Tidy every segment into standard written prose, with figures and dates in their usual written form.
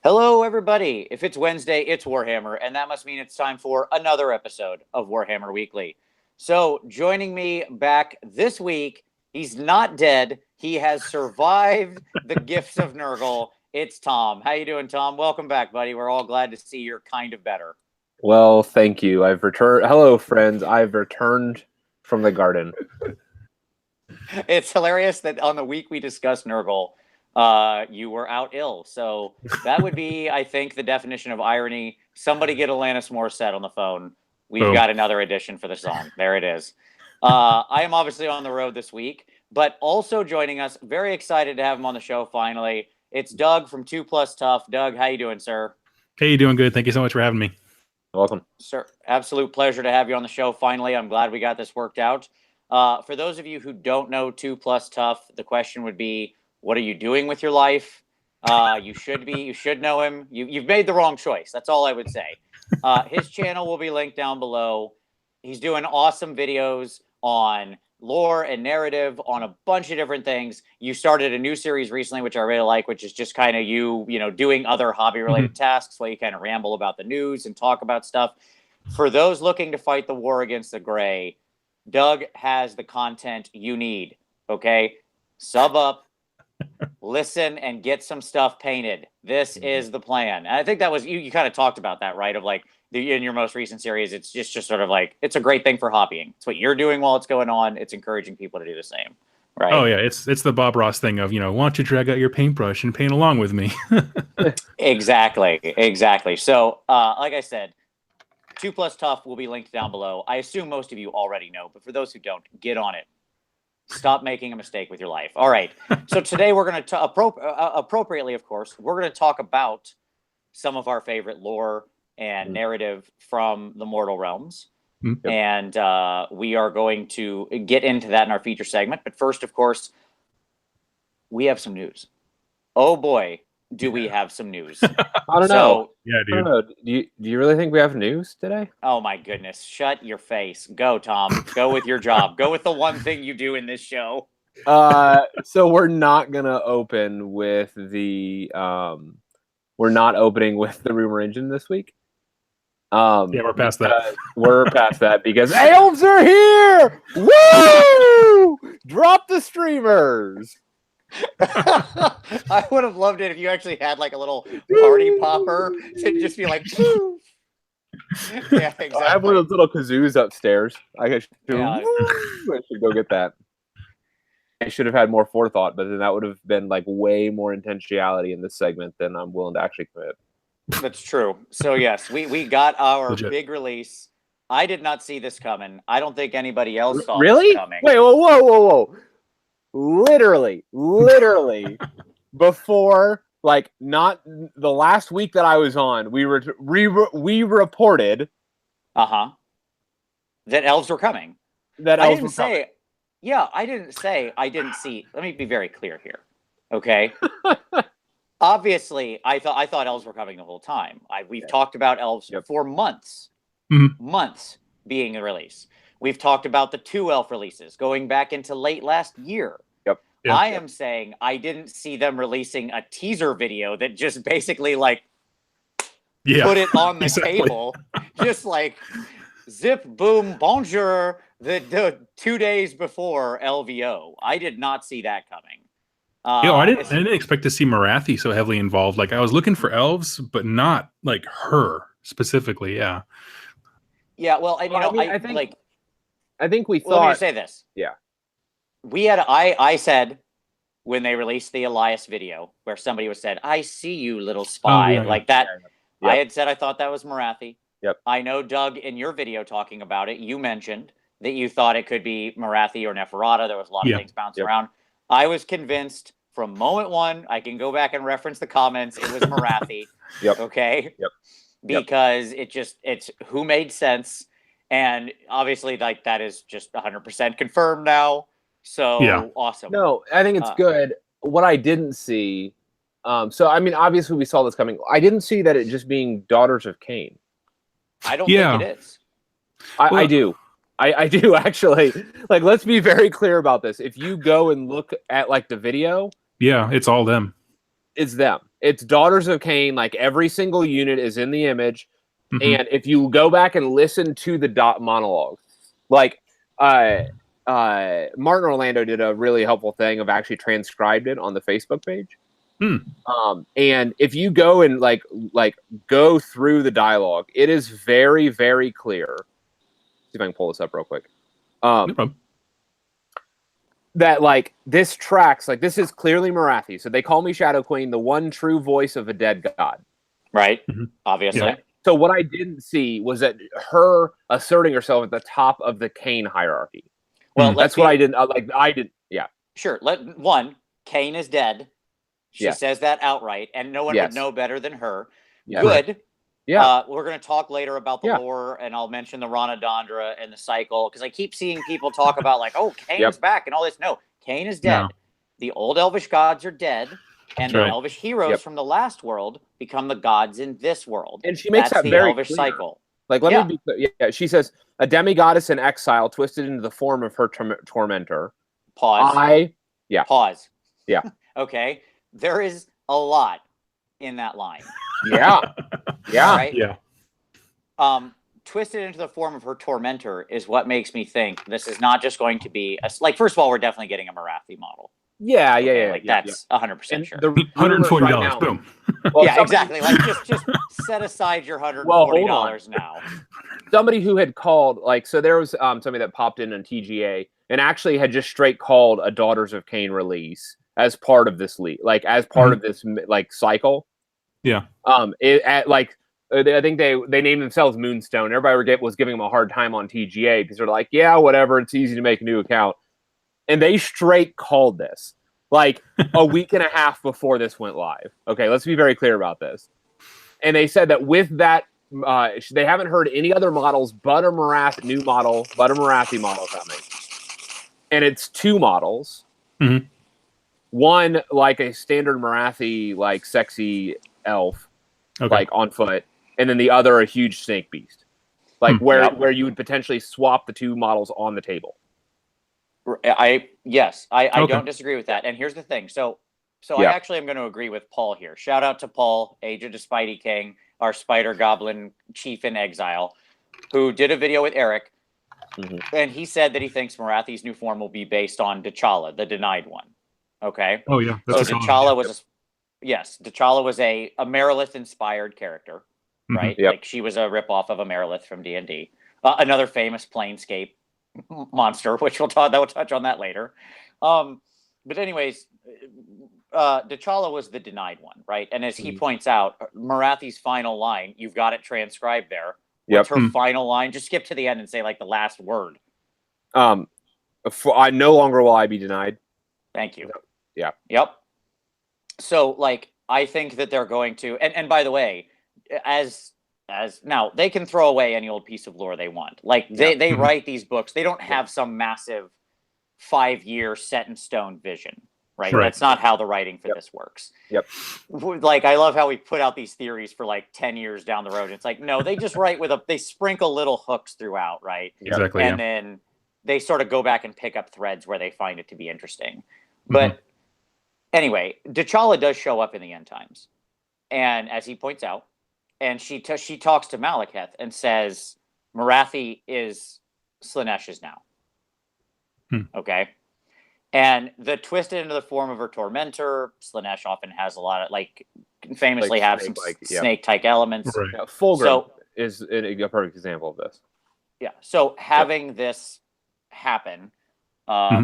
Hello, everybody. If it's Wednesday, it's Warhammer, and that must mean it's time for another episode of Warhammer Weekly. So, joining me back this week, he's not dead. He has survived the gifts of Nurgle. It's Tom. How you doing, Tom? Welcome back, buddy. We're all glad to see you're kind of better. Well, thank you. I've returned. Hello, friends. I've returned from the garden. It's hilarious that on the week we discussed Nurgle, you were out ill. So that would be, I think, the definition of irony. Somebody get Alanis Morissette on the phone. We've got another edition for the song. There it is. I am obviously on the road this week, but also joining us, very excited to have him on the show finally. It's Doug from 2Plus Tough. Doug, how you doing, sir? Hey, doing good. Thank you so much for having me. Welcome. Sir, absolute pleasure to have you on the show finally. I'm glad we got this worked out. For those of you who don't know 2Plus Tough, the question would be, what are you doing with your life? You should know him. You've made the wrong choice. That's all I would say. His channel will be linked down below. He's doing awesome videos on lore and narrative on a bunch of different things. You started a new series recently, which I really like, which is just kind of you doing other hobby related tasks where you kind of ramble about the news and talk about stuff. For those looking to fight the war against the gray, Doug has the content you need. Okay, sub up, listen, and get some stuff painted. This is the plan. And I think that was you kind of talked about that, right? Of like in your most recent series, it's just sort of like it's a great thing for hobbying. It's what you're doing while it's going on. It's encouraging people to do the same, right? Oh yeah, it's the Bob Ross thing of, why don't you drag out your paintbrush and paint along with me? Exactly. So, like I said, 2Plus Tough will be linked down below. I assume most of you already know, but for those who don't, get on it. Stop making a mistake with your life. All right. So today we're going to appropriately, of course, we're going to talk about some of our favorite lore and narrative from the Mortal Realms. And we are going to get into that in our feature segment. But first, of course, we have some news. Oh boy, do we have some news. I don't know. Yeah, dude. I don't know. Do you really think we have news today? Oh my goodness. Shut your face. Go, Tom. Go with your job. Go with the one thing you do in this show. So we're not gonna open with the we're not opening with the rumor engine this week. Yeah, we're past that. We're past that because elves are here! Woo! Drop the streamers! I would have loved it if you actually had like a little party popper to just be like, poof. Yeah, exactly. I have one of those little kazoos upstairs. I should go get that. I should have had more forethought, but then that would have been like way more intentionality in this segment than I'm willing to actually commit. That's true. So yes, we got our Legit. big release. I did not see this coming. I don't think anybody else saw really this coming. Wait, whoa. Literally before, like, not the last week that I was on, we reported that elves were coming. I didn't say I didn't see. Let me be very clear here. Okay. Obviously, I thought elves were coming the whole time. We've talked about elves for months. Months being a release. We've talked about the 2 elf releases going back into late last year. I am saying I didn't see them releasing a teaser video that just basically like put it on the table. Just like zip, boom, bonjour, the 2 days before LVO. I did not see that coming. I didn't expect to see Marathi so heavily involved. Like, I was looking for elves, but not like her specifically. Yeah. Well, and I think we thought. Let me just say this. Yeah. We had I said when they released the Elias video where somebody was said, "I see you, little spy," like that. I had said I thought that was Marathi. I know, Doug, in your video talking about it, you mentioned that you thought it could be Marathi or Neferata. There was a lot of things bouncing around. I was convinced from moment one. I can go back and reference the comments. It was Marathi. Okay. Because it's who made sense, and obviously like that is just 100% confirmed now. So awesome. No, I think it's good. What I didn't see, so I mean, obviously we saw this coming. I didn't see that it just being Daughters of Cain. I don't think it is. I do. I do actually. Like, let's be very clear about this. If you go and look at like the video, it's all them. is them. It's Daughters of Cain. Like every single unit is in the image. Mhm. And if you go back and listen to the monologue, like Martin Orlando did a really helpful thing of actually transcribed it on the Facebook page. And if you go and like go through the dialogue, it is very, very clear. See if I can pull this up real quick. No problem. That like this tracks, like this is clearly Marathi. So they call me Shadow Queen, the one true voice of a dead god. Right. Mhm. Obviously. Yeah. So what I didn't see was that her asserting herself at the top of the Cain hierarchy. Well, That's what I didn't like. I didn't. Yeah. Sure. Cain is dead. She says that outright, and no one would know better than her. Yeah. Good. Yeah. We're going to talk later about the lore, and I'll mention the Rana Dandra and the cycle, because I keep seeing people talk about like, oh, Cain's back and all this. No, Cain is dead. No. The old elvish gods are dead, and the right. elvish heroes from the last world become the gods in this world. And she makes That's that the very elvish clear. cycle. Like, let me be clear. Yeah, she says, a demigoddess in exile twisted into the form of her tormentor. Pause. Yeah. Pause. Yeah. Okay. There is a lot in that line. Yeah. Yeah. Right? Yeah. Twisted into the form of her tormentor is what makes me think this is not just going to be like. First of all, we're definitely getting a Marathi model. Yeah. Like that's 100% sure. $140. Boom. Well, yeah, exactly. Like just set aside your $140 now. Somebody who had called, like, so there was somebody that popped in on TGA and actually had just straight called a Daughters of Cain release as part of this like as part of this like cycle. Yeah. I think they named themselves Moonstone. Everybody was giving them a hard time on TGA because they're like, yeah, whatever. It's easy to make a new account. And they straight called this like a week and a half before this went live. Okay, let's be very clear about this. And they said that with that, they haven't heard any other models but a Marathi model coming. And it's 2 models. Mm-hmm. One, like a standard Marathi, like sexy elf, like on foot. And then the other, a huge snake beast. Like where you would potentially swap the 2 models on the table. I don't disagree with that. And here's the thing. So I actually am going to agree with Paul here. Shout out to Paul, Age of Spidey King, our Spider Goblin chief in exile, who did a video with Eric. Mm-hmm. And he said that he thinks Marathi's new form will be based on T'Challa, the denied one. Okay. Oh yeah. So T'Challa was T'Challa was a Merilith inspired character, right? Yep. Like she was a ripoff of a Merilith from D&D. Another famous Planescape monster, which we'll touch on that later. But anyways, T'Challa was the denied one, right? And as he points out, Marathi's final line, you've got it transcribed there. What's her final line? Just skip to the end and say like the last word. I no longer will I be denied. Thank you. Yeah. Yep. So like I think that they're going to, and by the way, as now they can throw away any old piece of lore they want. Like they write these books. They don't have some massive 5-year set in stone vision, right? That's not how the writing for this works. Yep. Like I love how we put out these theories for like 10 years down the road. It's like, no, they just write they sprinkle little hooks throughout, right? Exactly. And then they sort of go back and pick up threads where they find it to be interesting. But anyway, T'Challa does show up in the end times. And as he points out, and she talks to Malekith and says, Marathi is Slanesh's now. Okay? And the twisted into the form of her tormentor, Slanesh often has a lot of, like, famously have some snake-like elements. Right. Yeah, Fulgrim is a perfect example of this. Yeah. So having this happen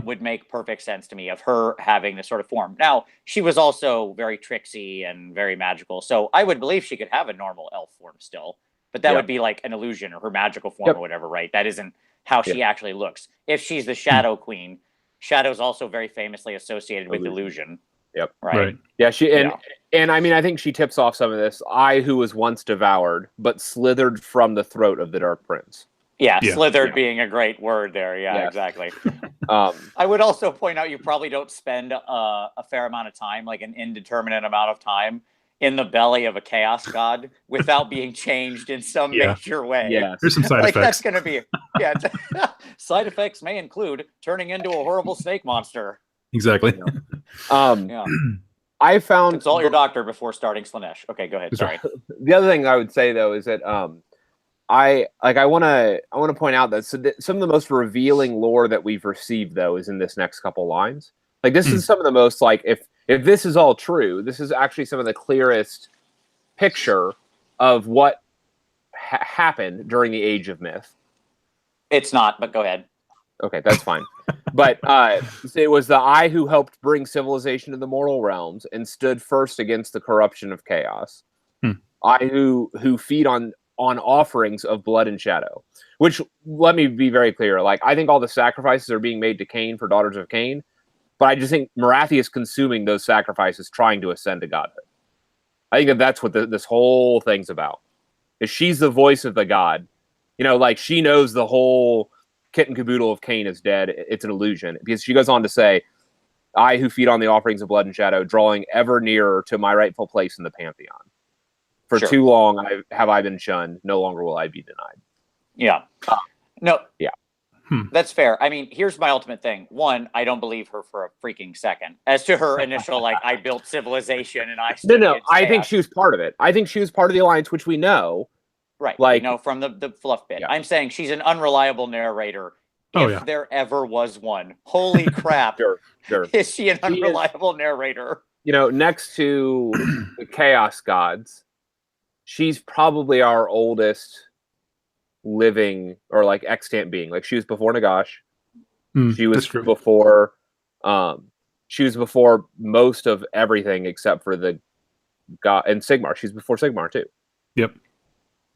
would make perfect sense to me of her having this sort of form. Now, she was also very tricksy and very magical. So I would believe she could have a normal elf form still, but that would be like an illusion or her magical form or whatever, right? That isn't how she actually looks. If she's the Shadow Queen, Shadow's also very famously associated with illusion. Yep. Right. Yeah. And I mean, I think she tips off some of this. I, who was once devoured, but slithered from the throat of the Dark Prince. Yeah, slithered being a great word there. Yeah, exactly. I would also point out you probably don't spend a fair amount of time, like an indeterminate amount of time, in the belly of a chaos god without being changed in some major way. Yeah, there's some side effects. That's going to be side effects may include turning into a horrible snake monster. Exactly. I found consult your doctor before starting Slaanesh. Okay, go ahead. Sorry. The other thing I would say though is that I want to point out that some of the most revealing lore that we've received though is in this next couple lines. Like this is some of the most like if this is all true, this is actually some of the clearest picture of what happened during the Age of Myth. It's not, but go ahead. Okay, that's fine. But it was the I who helped bring civilization to the mortal realms and stood first against the corruption of chaos. I who feed on offerings of blood and shadow. Which, let me be very clear, like I think all the sacrifices are being made to Cain for daughters of Cain, but I just think Morathi is consuming those sacrifices trying to ascend to godhood. I think that's what this whole thing's about. Is she's the voice of the god. You know, like she knows the whole kit and caboodle of Cain is dead. It's an illusion. Because she goes on to say, I who feed on the offerings of blood and shadow, drawing ever nearer to my rightful place in the pantheon. For too long have I been shunned. No longer will I be denied. Yeah. No. Yeah. That's fair. I mean, here's my ultimate thing. One, I don't believe her for a freaking second. As to her initial, like, I built civilization and I... No. I think she was part of it. I think she was part of the Alliance, which we know. Right. Like, we know from the fluff bit. Yeah. I'm saying she's an unreliable narrator. If there ever was one. Holy crap. Sure. Is she an unreliable narrator? You know, next to the Chaos Gods, she's probably our oldest living or like extant being. Like she was before Nagash. She was before most of everything except for the god and Sigmar. She's before Sigmar too. Yep.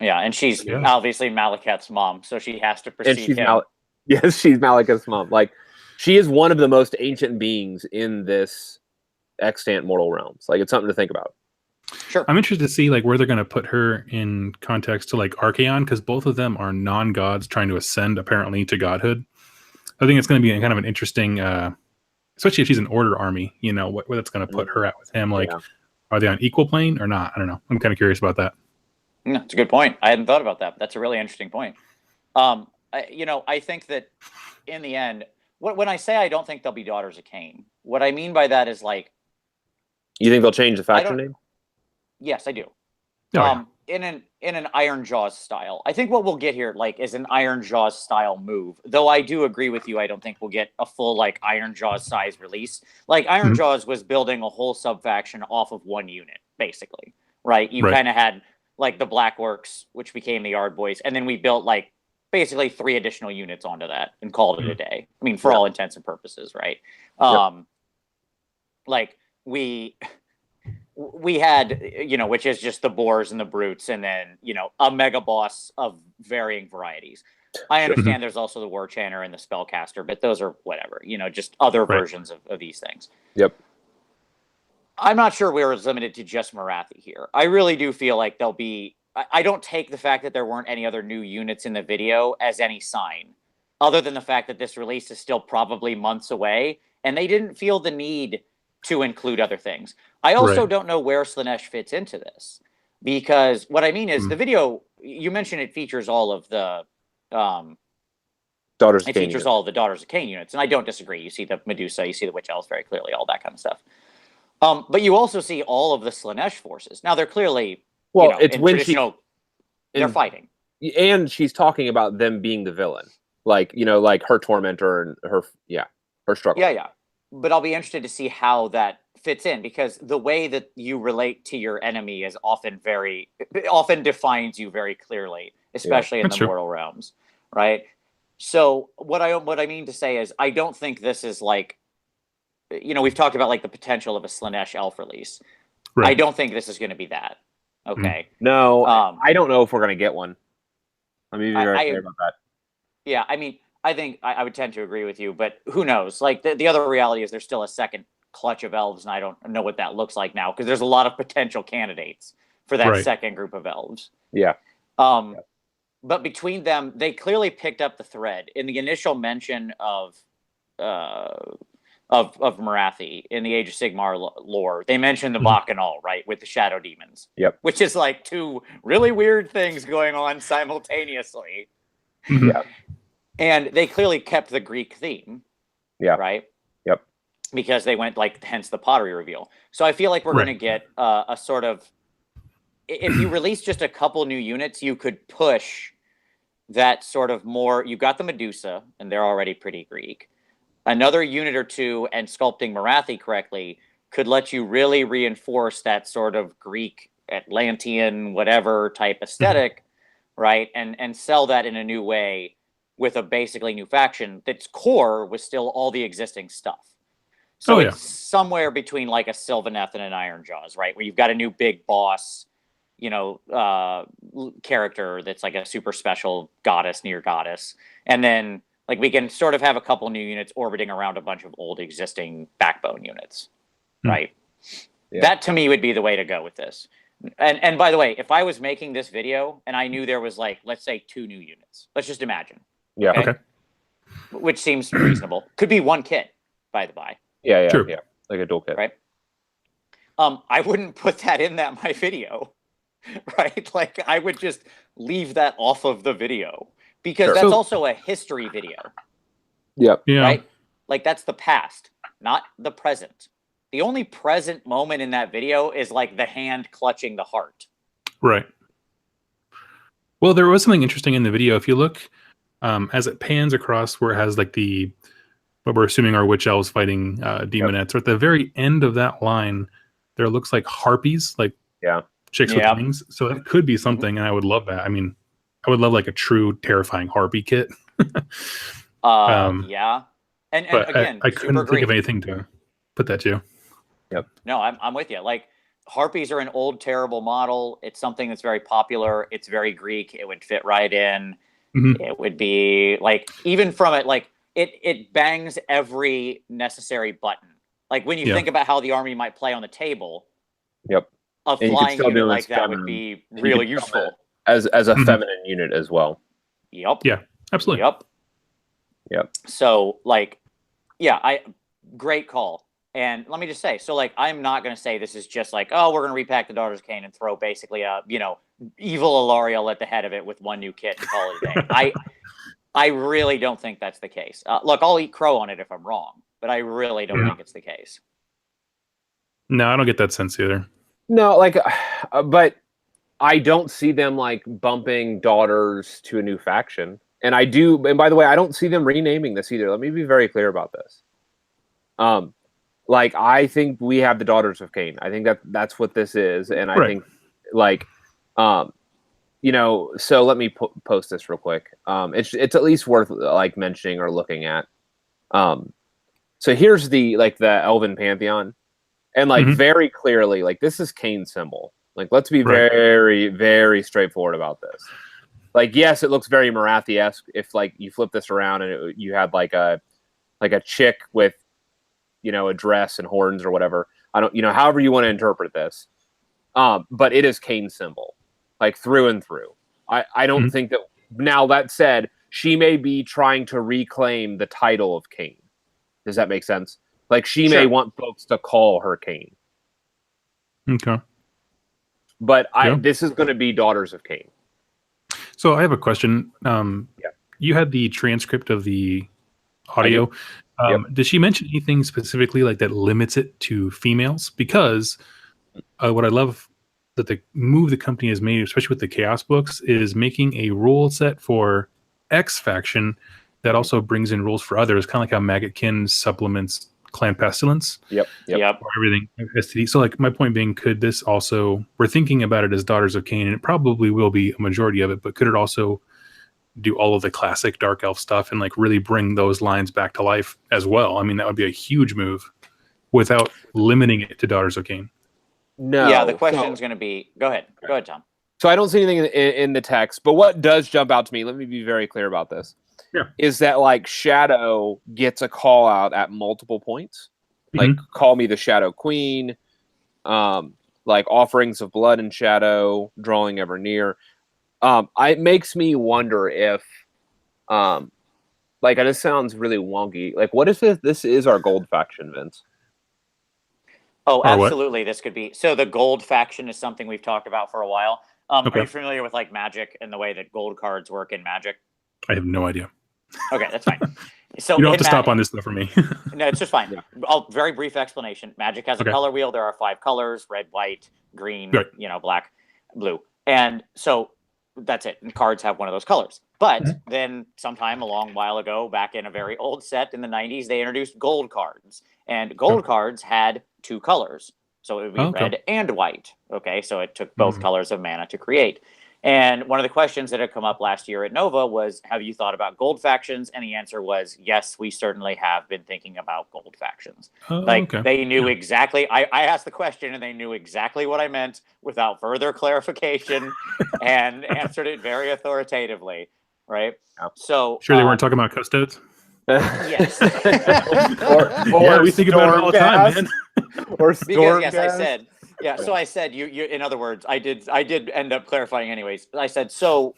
Yeah, and she's obviously Malekith's mom, so she has to precede him. Yes, she's Malekith's mom. Like she is one of the most ancient beings in this extant mortal realms. Like it's something to think about. Sure. I'm interested to see like where they're going to put her in context to like Archaon, because both of them are non-gods trying to ascend apparently to godhood. I think it's going to be kind of an interesting, especially if she's an order army. You know what that's going to put her at with him. Like, are they on equal plane or not? I don't know. I'm kind of curious about that. That's a good point. I hadn't thought about that. But that's a really interesting point. I think that in the end, when I say I don't think they'll be daughters of Cain, what I mean by that is like, you think they'll change the faction name? Yes, I do. In an Iron Jaws style. I think what we'll get here like is an Iron Jaws style move. Though I do agree with you, I don't think we'll get a full like Iron Jaws size release. Like Iron Jaws was building a whole sub-faction off of one unit, basically. Right? You kind of had like the Blackworks, which became the Yard Boys, and then we built like basically 3 additional units onto that and called it a day. I mean, for all intents and purposes, right? Like we had, which is just the boars and the brutes, and then, a mega boss of varying varieties. I understand there's also the war chanter and the spellcaster, but those are whatever, just other versions of these things. Yep. I'm not sure we're limited to just Morathi here. I really do feel like there'll be, I don't take the fact that there weren't any other new units in the video as any sign, other than the fact that this release is still probably months away, and they didn't feel the need to include other things. I also don't know where Slaanesh fits into this, because what I mean is the video, you mentioned it features all of the Daughters of Cain. It features all of the Daughters of Cain units, and I don't disagree. You see the Medusa, you see the Witch Elves very clearly, all that kind of stuff. But you also see all of the Slaanesh forces. Now they're clearly it's when they're fighting, and she's talking about them being the villain, like like her tormentor and her struggle. Yeah. But I'll be interested to see how that fits in, because the way that you relate to your enemy is often defines you very clearly, especially in the mortal realms, right? So what I mean to say is I don't think this is like, we've talked about like the potential of a Slaanesh elf release. Right. I don't think this is going to be that. Okay. No, I don't know if we're going to get one. Let me be very clear about that. Yeah, I mean, I think I would tend to agree with you, but who knows? Like the other reality is there's still a second clutch of elves, and I don't know what that looks like now, because there's a lot of potential candidates for that second group of elves. Yeah. But between them, they clearly picked up the thread in the initial mention of Morathi in the Age of Sigmar lore. They mentioned the Bacchanal, right, with the shadow demons. Yep. Which is like 2 really weird things going on simultaneously. Yeah. And they clearly kept the Greek theme. Yeah. Right? Yep. because they went like hence the pottery reveal. So I feel like we're Right. going to get a sort of, if you release just a couple new units, you could push that sort of more. You got the Medusa, and they're already pretty Greek. Another unit or two, and sculpting Marathi correctly could let you really reinforce that sort of Greek, Atlantean, whatever type aesthetic, right? And sell that in a new way with a basically new faction that's core was still all the existing stuff. So it's somewhere between like a Sylvaneth and an Ironjaws, right? Where you've got a new big boss, you know, character that's like a super special goddess, near goddess. And then like we can sort of have a couple new units orbiting around a bunch of old existing backbone units, right? Yeah. That to me would be the way to go with this. And by the way, if I was making this video and I knew there was like, let's say 2 new units, let's just imagine. Yeah. Okay. Which seems reasonable. Could be 1 kit, by the by. Yeah. True. Yeah. Like a dual kit. Right. I wouldn't put that in my video, right? Like I would just leave that off of the video because that's also a history video. Yep. Yeah. Right? Like that's the past, not the present. The only present moment in that video is like the hand clutching the heart. Right. Well, there was something interesting in the video. If you look, as it pans across where it has like what we're assuming are witch elves fighting demonettes, or at the very end of that line, there looks like harpies, like chicks with wings. So that could be something, and I would love that. I mean, I would love like a true terrifying harpy kit. Yeah. And again, I couldn't think of anything to put that to. Yep. No, I'm with you. Like harpies are an old, terrible model. It's something that's very popular. It's very Greek. It would fit right in. Mm-hmm. It would be like, even from it, like it bangs every necessary button. Like when you think about how the army might play on the table. Yep. A flying unit like that would be really useful. As a feminine unit as well. Yep. Yeah, absolutely. Yep. So like, great call. And let me just say, so like, I'm not going to say this is just like, oh, we're going to repack the Daughters of Cain and throw basically a, evil Alariel at the head of it with 1 new kit and call it a day. I really don't think that's the case. Look, I'll eat crow on it if I'm wrong, but I really don't think it's the case. No, I don't get that sense either. No, like, but I don't see them like bumping Daughters to a new faction. And I do, and by the way, I don't see them renaming this either. Let me be very clear about this. Like, I think we have the Daughters of Cain. I think that's what this is. And I think, like, so let me post this real quick. It's at least worth, like, mentioning or looking at. So here's the Elven Pantheon. And, like, very clearly, like, this is Cain's symbol. Like, let's be very, very straightforward about this. Like, yes, it looks very Marathi-esque if, like, you flip this around and you had, like a chick with, a dress and horns or whatever. I don't, however you want to interpret this. But it is Cain's symbol, like through and through. I don't think that. Now that said, she may be trying to reclaim the title of Cain. Does that make sense? Like she may want folks to call her Cain. Okay. But this is going to be Daughters of Cain. So I have a question. You had the transcript of the audio. Did she mention anything specifically like that limits it to females? Because what I love that the move the company has made, especially with the Chaos books, is making a rule set for X faction that also brings in rules for others, kind of like how Maggotkin supplements Clan Pestilence. Yep. Or everything STD. So like my point being, could this also, we're thinking about it as Daughters of Cain, and it probably will be a majority of it, but could it also do all of the classic Dark Elf stuff and like really bring those lines back to life as well? I mean, that would be a huge move without limiting it to Daughters of Cain. No. Yeah, the question is going to be, go ahead, Tom. So I don't see anything in the text, but what does jump out to me, let me be very clear about this, is that like Shadow gets a call out at multiple points. Like call me the Shadow Queen, like offerings of blood and shadow, drawing ever near. It makes me wonder if, like, this sounds really wonky. Like, what if this is our gold faction, Vince? Oh, absolutely. This could be. So the gold faction is something we've talked about for a while. Are you familiar with like Magic and the way that gold cards work in Magic? I have no idea. Okay, that's fine. So You don't have to in stop on this though for me. No, it's just fine. Yeah. Very brief explanation. Magic has a Okay. color wheel. There are 5 colors: red, white, green, Right. black, blue. And so that's it. And cards have one of those colors. But then sometime a long while ago, back in a very old set in the 90s, they introduced gold cards. And gold cards had 2 colors. So it would be red and white. Okay, so it took both colors of mana to create. And one of the questions that had come up last year at Nova was, have you thought about gold factions? And the answer was, yes, we certainly have been thinking about gold factions. They knew exactly. I asked the question and they knew exactly what I meant without further clarification and answered it very authoritatively. Right. So sure they weren't talking about custodes? Yes. or we think about it all the time, man. Or because yes, I said. Yeah, so I said you. In other words, I did end up clarifying anyways. I said, so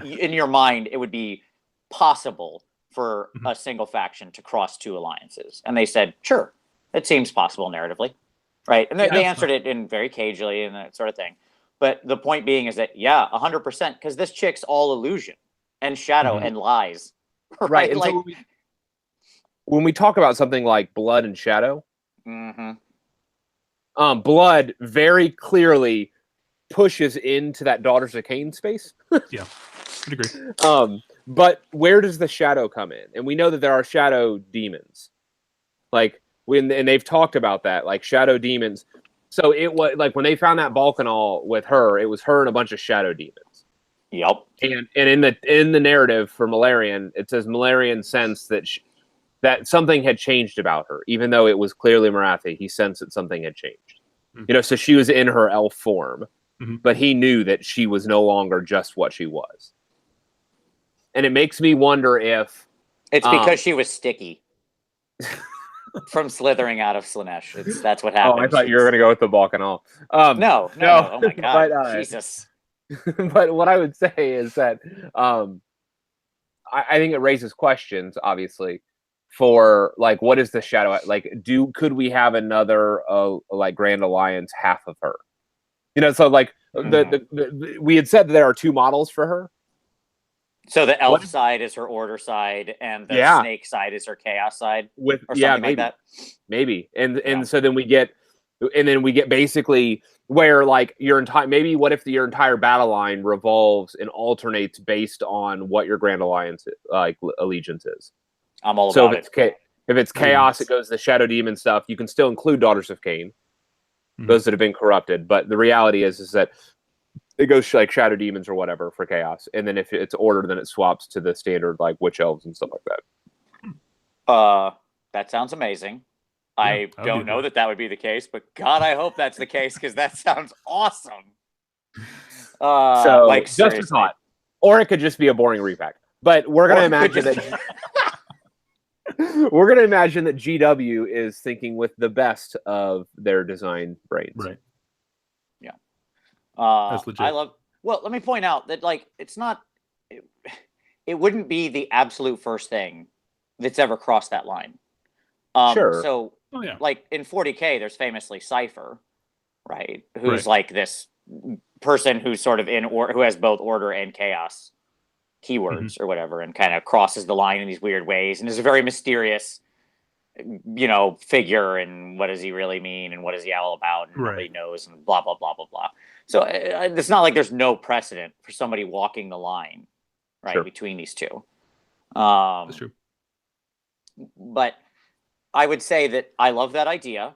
in your mind, it would be possible for a single faction to cross 2 alliances, and they said, sure, it seems possible narratively, right? And they answered it in very cagely and that sort of thing. But the point being is that 100%, because this chick's all illusion and shadow and lies, right? And like, so when we talk about something like blood and shadow. Blood very clearly pushes into that Daughters of Cain space. Yeah, I'd agree. But where does the shadow come in? And we know that there are shadow demons. And they've talked about that, like shadow demons. So it was like when they found that Balkanal with her, it was her and a bunch of shadow demons. Yep. And in the narrative for Malarian, it says Malarian sensed that that something had changed about her, even though it was clearly Marathi. He sensed that something had changed. So she was in her elf form, but he knew that she was no longer just what she was. And it makes me wonder if it's because she was sticky from slithering out of Slaanesh. That's what happened. Oh, I thought you were going to go with the Balkanal. No. Oh my God, but, Jesus. But what I would say is that I think it raises questions, obviously, for like, what is the shadow like? Could we have another like Grand Alliance half of her? So like we had said that there are 2 models for her. So the elf side is her order side, and the snake side is her chaos side, or something like that. Maybe, and so then we get basically where like your entire what if your entire battle line revolves and alternates based on what your Grand Alliance allegiance is. I'm all about it. If it's chaos, it goes the shadow demon stuff. You can still include Daughters of Cain, those that have been corrupted. But the reality is that it goes like shadow demons or whatever for chaos, and then if it's order, then it swaps to the standard like witch elves and stuff like that. That sounds amazing. I don't know that would be the case, but God, I hope that's the case because that sounds awesome. So like just a thought, or it could just be a boring repack. But we're gonna imagine that. We're going to imagine that GW is thinking with the best of their design brains. Right. Yeah. That's legit. Well, let me point out that like it's not it wouldn't be the absolute first thing that's ever crossed that line. Sure. So like in 40K there's famously Cypher, right? Who's like this person who's sort of who has both order and chaos keywords or whatever, and kind of crosses the line in these weird ways, and is a very mysterious figure, and what does he really mean, and what is he all about, and nobody knows, and blah blah blah blah blah. So it's not like there's no precedent for somebody walking the line between these 2. That's true. But I would say that I love that idea.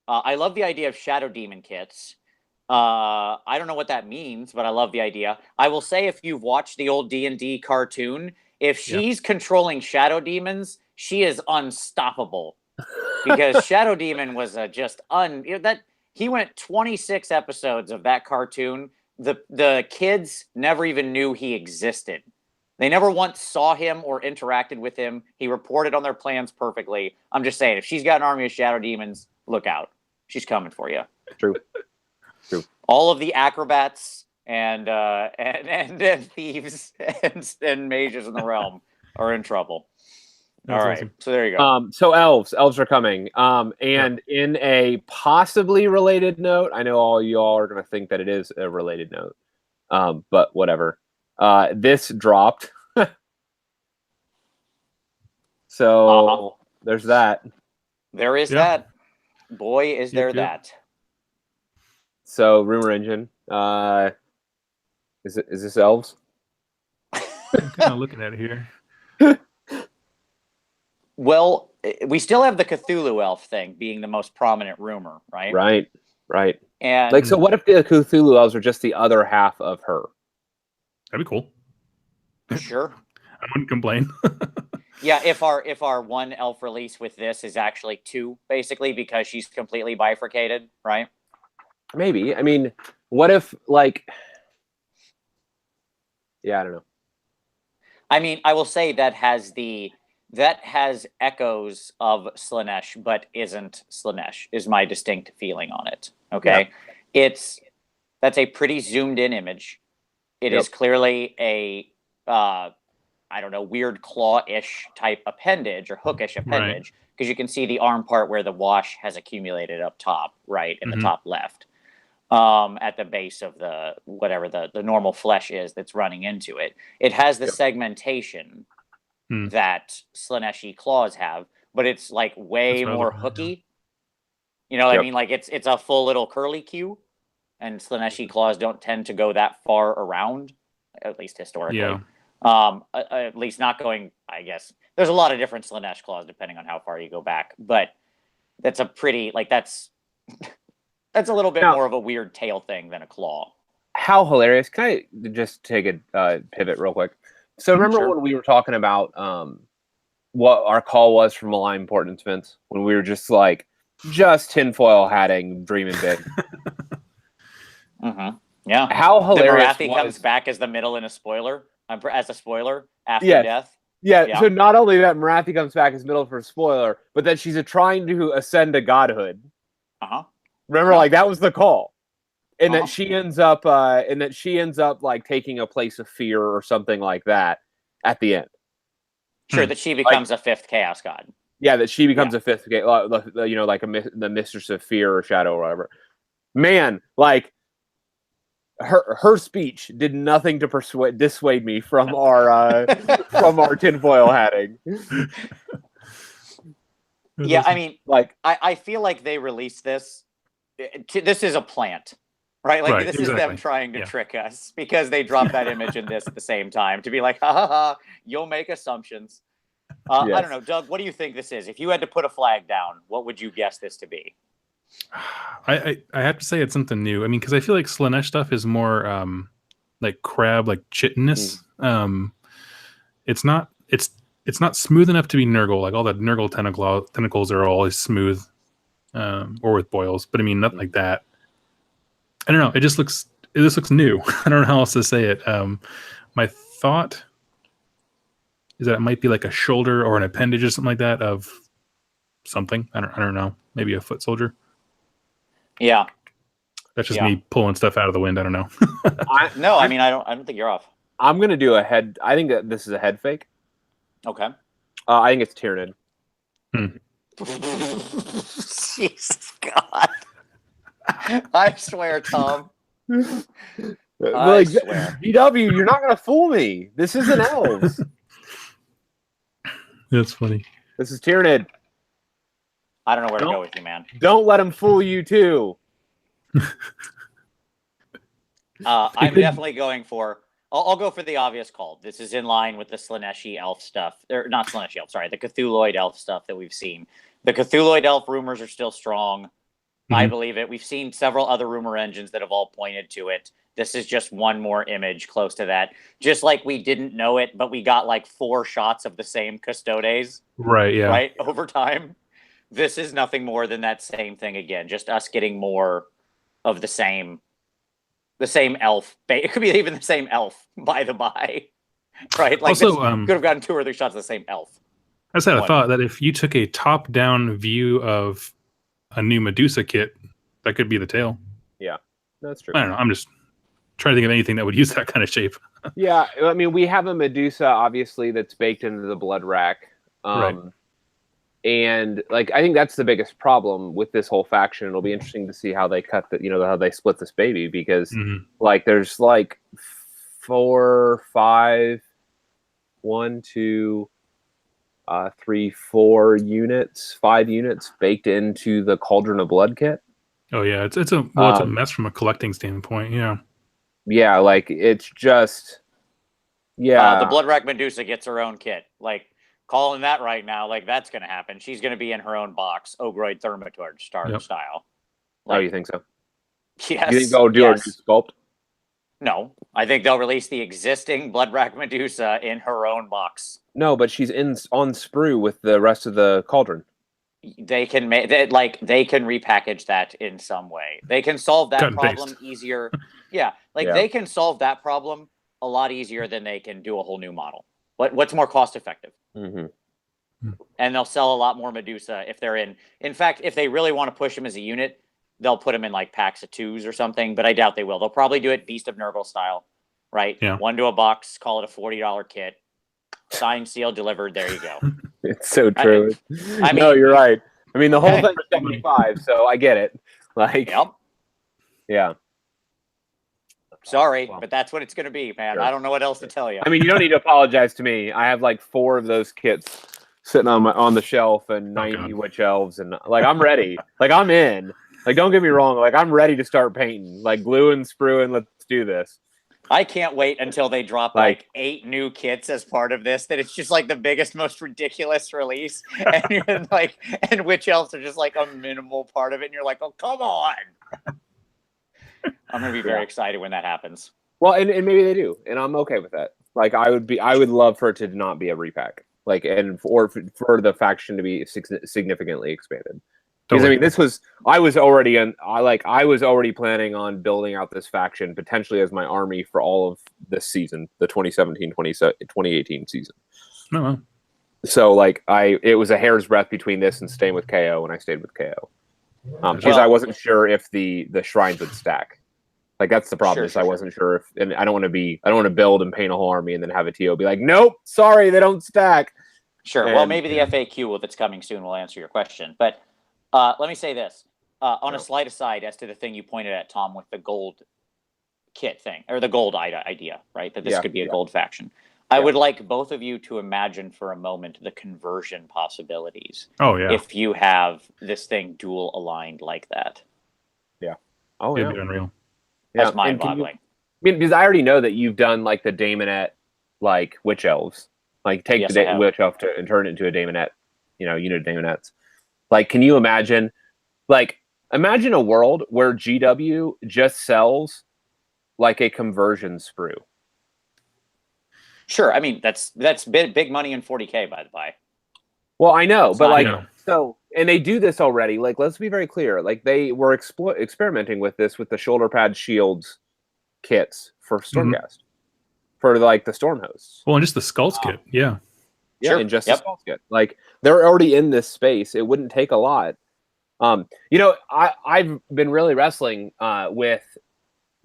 I love the idea of shadow demon kits. I don't know what that means, but I love the idea. I will say, if you've watched the old D&D cartoon, if she's controlling shadow demons, she is unstoppable. Because Shadow Demon was he went 26 episodes of that cartoon. The kids never even knew he existed. They never once saw him or interacted with him. He reported on their plans perfectly. I'm just saying, if she's got an army of shadow demons, look out. She's coming for you. True. All of the acrobats and thieves and mages in the realm are in trouble. All right. Awesome. So there you go. So elves are coming. And in a possibly related note, I know all you all are going to think that it is a related note. But whatever. This dropped. So there's that. There is that. Boy, is there Yep. that. So rumor engine. Is this elves? I'm kind of looking at it here. Well, we still have the Cthulhu elf thing being the most prominent rumor, right? Right. And Like, so what if the Cthulhu elves are just the other half of her? That'd be cool. Sure. I wouldn't complain. Yeah, if our one elf release with this is actually 2, basically, because she's completely bifurcated, right? Maybe. I mean, what if, like... Yeah, I don't know. I mean, I will say that has echoes of Slaanesh, but isn't Slaanesh, is my distinct feeling on it. Okay. Yeah. That's a pretty zoomed in image. It is clearly a I don't know, weird claw-ish type appendage or hookish appendage, because you can see the arm part where the wash has accumulated up top, right, in the top left, at the base of the whatever the normal flesh is that's running into it. It has the segmentation that Slaaneshi claws have, but it's like way more hooky. You know what I mean? Like it's a full little curly Q, and Slaaneshi claws don't tend to go that far around, at least historically. Yeah. At least not going, I guess. There's a lot of different Slaanesh claws depending on how far you go back, but that's a pretty, like, that's a little bit more of a weird tail thing than a claw. How hilarious. Can I just take a pivot real quick? So remember when we were talking about what our call was for malign importance, Vince? When we were just tinfoil hatting, dreaming big. Yeah. How hilarious the Marathi comes back as the middle in a spoiler. As a spoiler after death. Yeah, so not only that Marathi comes back as middle for a spoiler, but that she's trying to ascend to godhood. Remember, like, that was the call. And that she ends up like taking a place of fear or something like that at the end. Sure, that she becomes a 5th chaos god. Yeah, that she becomes a 5th, you know, like the mistress of fear or shadow or whatever. Man, like, her speech did nothing to dissuade me from our tinfoil hatting. Yeah, I mean, like, I feel like they released this. This is a plant, right? Like, this is them trying to trick us, because they dropped that image in this at the same time to be like, ha, you'll make assumptions. I don't know, Doug. What do you think this is? If you had to put a flag down, what would you guess this to be? I have to say it's something new. I mean, because I feel like Slaanesh stuff is more like crab, like chitinous. It's not smooth enough to be Nurgle. Like all the Nurgle tentacles are always smooth, or with boils. But I mean, nothing like that. I don't know. This looks new. I don't know how else to say it. My thought is that it might be like a shoulder or an appendage or something like that of something. I don't know. Maybe a foot soldier. Yeah, that's just me pulling stuff out of the wind. I don't know. No, I mean, I don't think you're off. I'm gonna do a head. I think that this is a head fake. Okay. I think it's Tyranid. Jesus God! I swear, Tom. I swear. DW, you're not gonna fool me. This isn't elves. That's funny. This is Tyranid. I don't know where to go with you, man. Don't let him fool you, too. I'm definitely going for... I'll go for the obvious call. This is in line with the Slaaneshi elf stuff. Or not Slaaneshi elf, sorry. The Cthulhuid elf stuff that we've seen. The Cthulhuid elf rumors are still strong. I believe it. We've seen several other rumor engines that have all pointed to it. This is just one more image close to that. Just like we didn't know it, but we got like 4 shots of the same Custodes. Right, yeah. Right, over time. This is nothing more than that same thing again. Just us getting more of the same elf. It could be even the same elf, by the by. Right? Like, also, could have gotten 2 or 3 shots of the same elf. I just had a thought that if you took a top-down view of a new Medusa kit, that could be the tail. Yeah, that's true. I don't know. I'm just trying to think of anything that would use that kind of shape. Yeah, I mean, we have a Medusa, obviously, that's baked into the blood rack. Right. And like, I think that's the biggest problem with this whole faction. It'll be interesting to see how they cut how they split this baby, because like there's like 4, 5, 1, 2, 3, 4 units, 5 units baked into the Cauldron of Blood kit. Oh yeah, it's a mess from a collecting standpoint. Yeah. Yeah, like it's just The Blood Rack Medusa gets her own kit. Like, calling that right now, like that's going to happen. She's going to be in her own box, Ogroid Thermatorch style. Like, you think so? Yes. You think they'll do a new sculpt? No, I think they'll release the existing Blood Rack Medusa in her own box. No, but she's on sprue with the rest of the Cauldron. They can make they can repackage that in some way. They can solve that problem easier. Yeah, they can solve that problem a lot easier than they can do a whole new model. What's more cost effective? Mm-hmm. And they'll sell a lot more Medusa if they're in. In fact, if they really want to push them as a unit, they'll put them in like packs of 2s or something. But I doubt they will. They'll probably do it Beast of Nurgle style, right? Yeah. 1 to a box. Call it a $40 kit. Signed, sealed, delivered. There you go. It's so true. I mean, no, you're right. I mean, the whole thing is 75, so I get it. Like, yeah. Sorry, but that's what it's going to be, man. Sure. I don't know what else to tell you. I mean, you don't need to apologize to me. I have like 4 of those kits sitting on the shelf and 90 witch elves, and like I'm ready. Like I'm in. Like don't get me wrong. Like I'm ready to start painting. Like glue and sprue, and let's do this. I can't wait until they drop like 8 new kits as part of this. That it's just like the biggest, most ridiculous release, and you're like, and witch elves are just like a minimal part of it, and you're like, oh come on. I'm gonna be very excited when that happens. Well, and maybe they do, and I'm okay with that. Like I would love for it to not be a repack, like or for the faction to be significantly expanded. Because I mean, I was already planning on building out this faction potentially as my army for all of this season, the 2017-2018 season. Oh. So like it was a hair's breadth between this and staying with KO, and I stayed with KO. Because I wasn't sure if the shrines would stack. Like that's the problem. I wasn't sure if, and I don't want to build and paint a whole army and then have a TO be like, nope, sorry, they don't stack. Sure. Well, maybe the FAQ, if it's coming soon, will answer your question. But let me say this on a slight aside as to the thing you pointed at, Tom, with the gold kit thing or the gold idea, right? That this could be a gold faction. I would like both of you to imagine for a moment the conversion possibilities. Oh yeah. If you have this thing dual aligned like that. Yeah. Oh yeah. It'd be unreal. That's mind-boggling. I mean, because I already know that you've done like the Daemonette, like witch elves, like take the witch elf and turn it into a Daemonette, unit of Daemonettes. Like, can you imagine? Like, imagine a world where GW just sells like a conversion sprue. Sure, I mean that's big money in 40K, by the by. Well, I know, but so, and they do this already. Like, let's be very clear. Like, they were experimenting with this with the shoulder pad shields kits for Stormcast, for like the Storm hosts. Well, and just the Skulls kit, yeah, sure. And just the Skulls kit. Like, they're already in this space. It wouldn't take a lot. I've been really wrestling with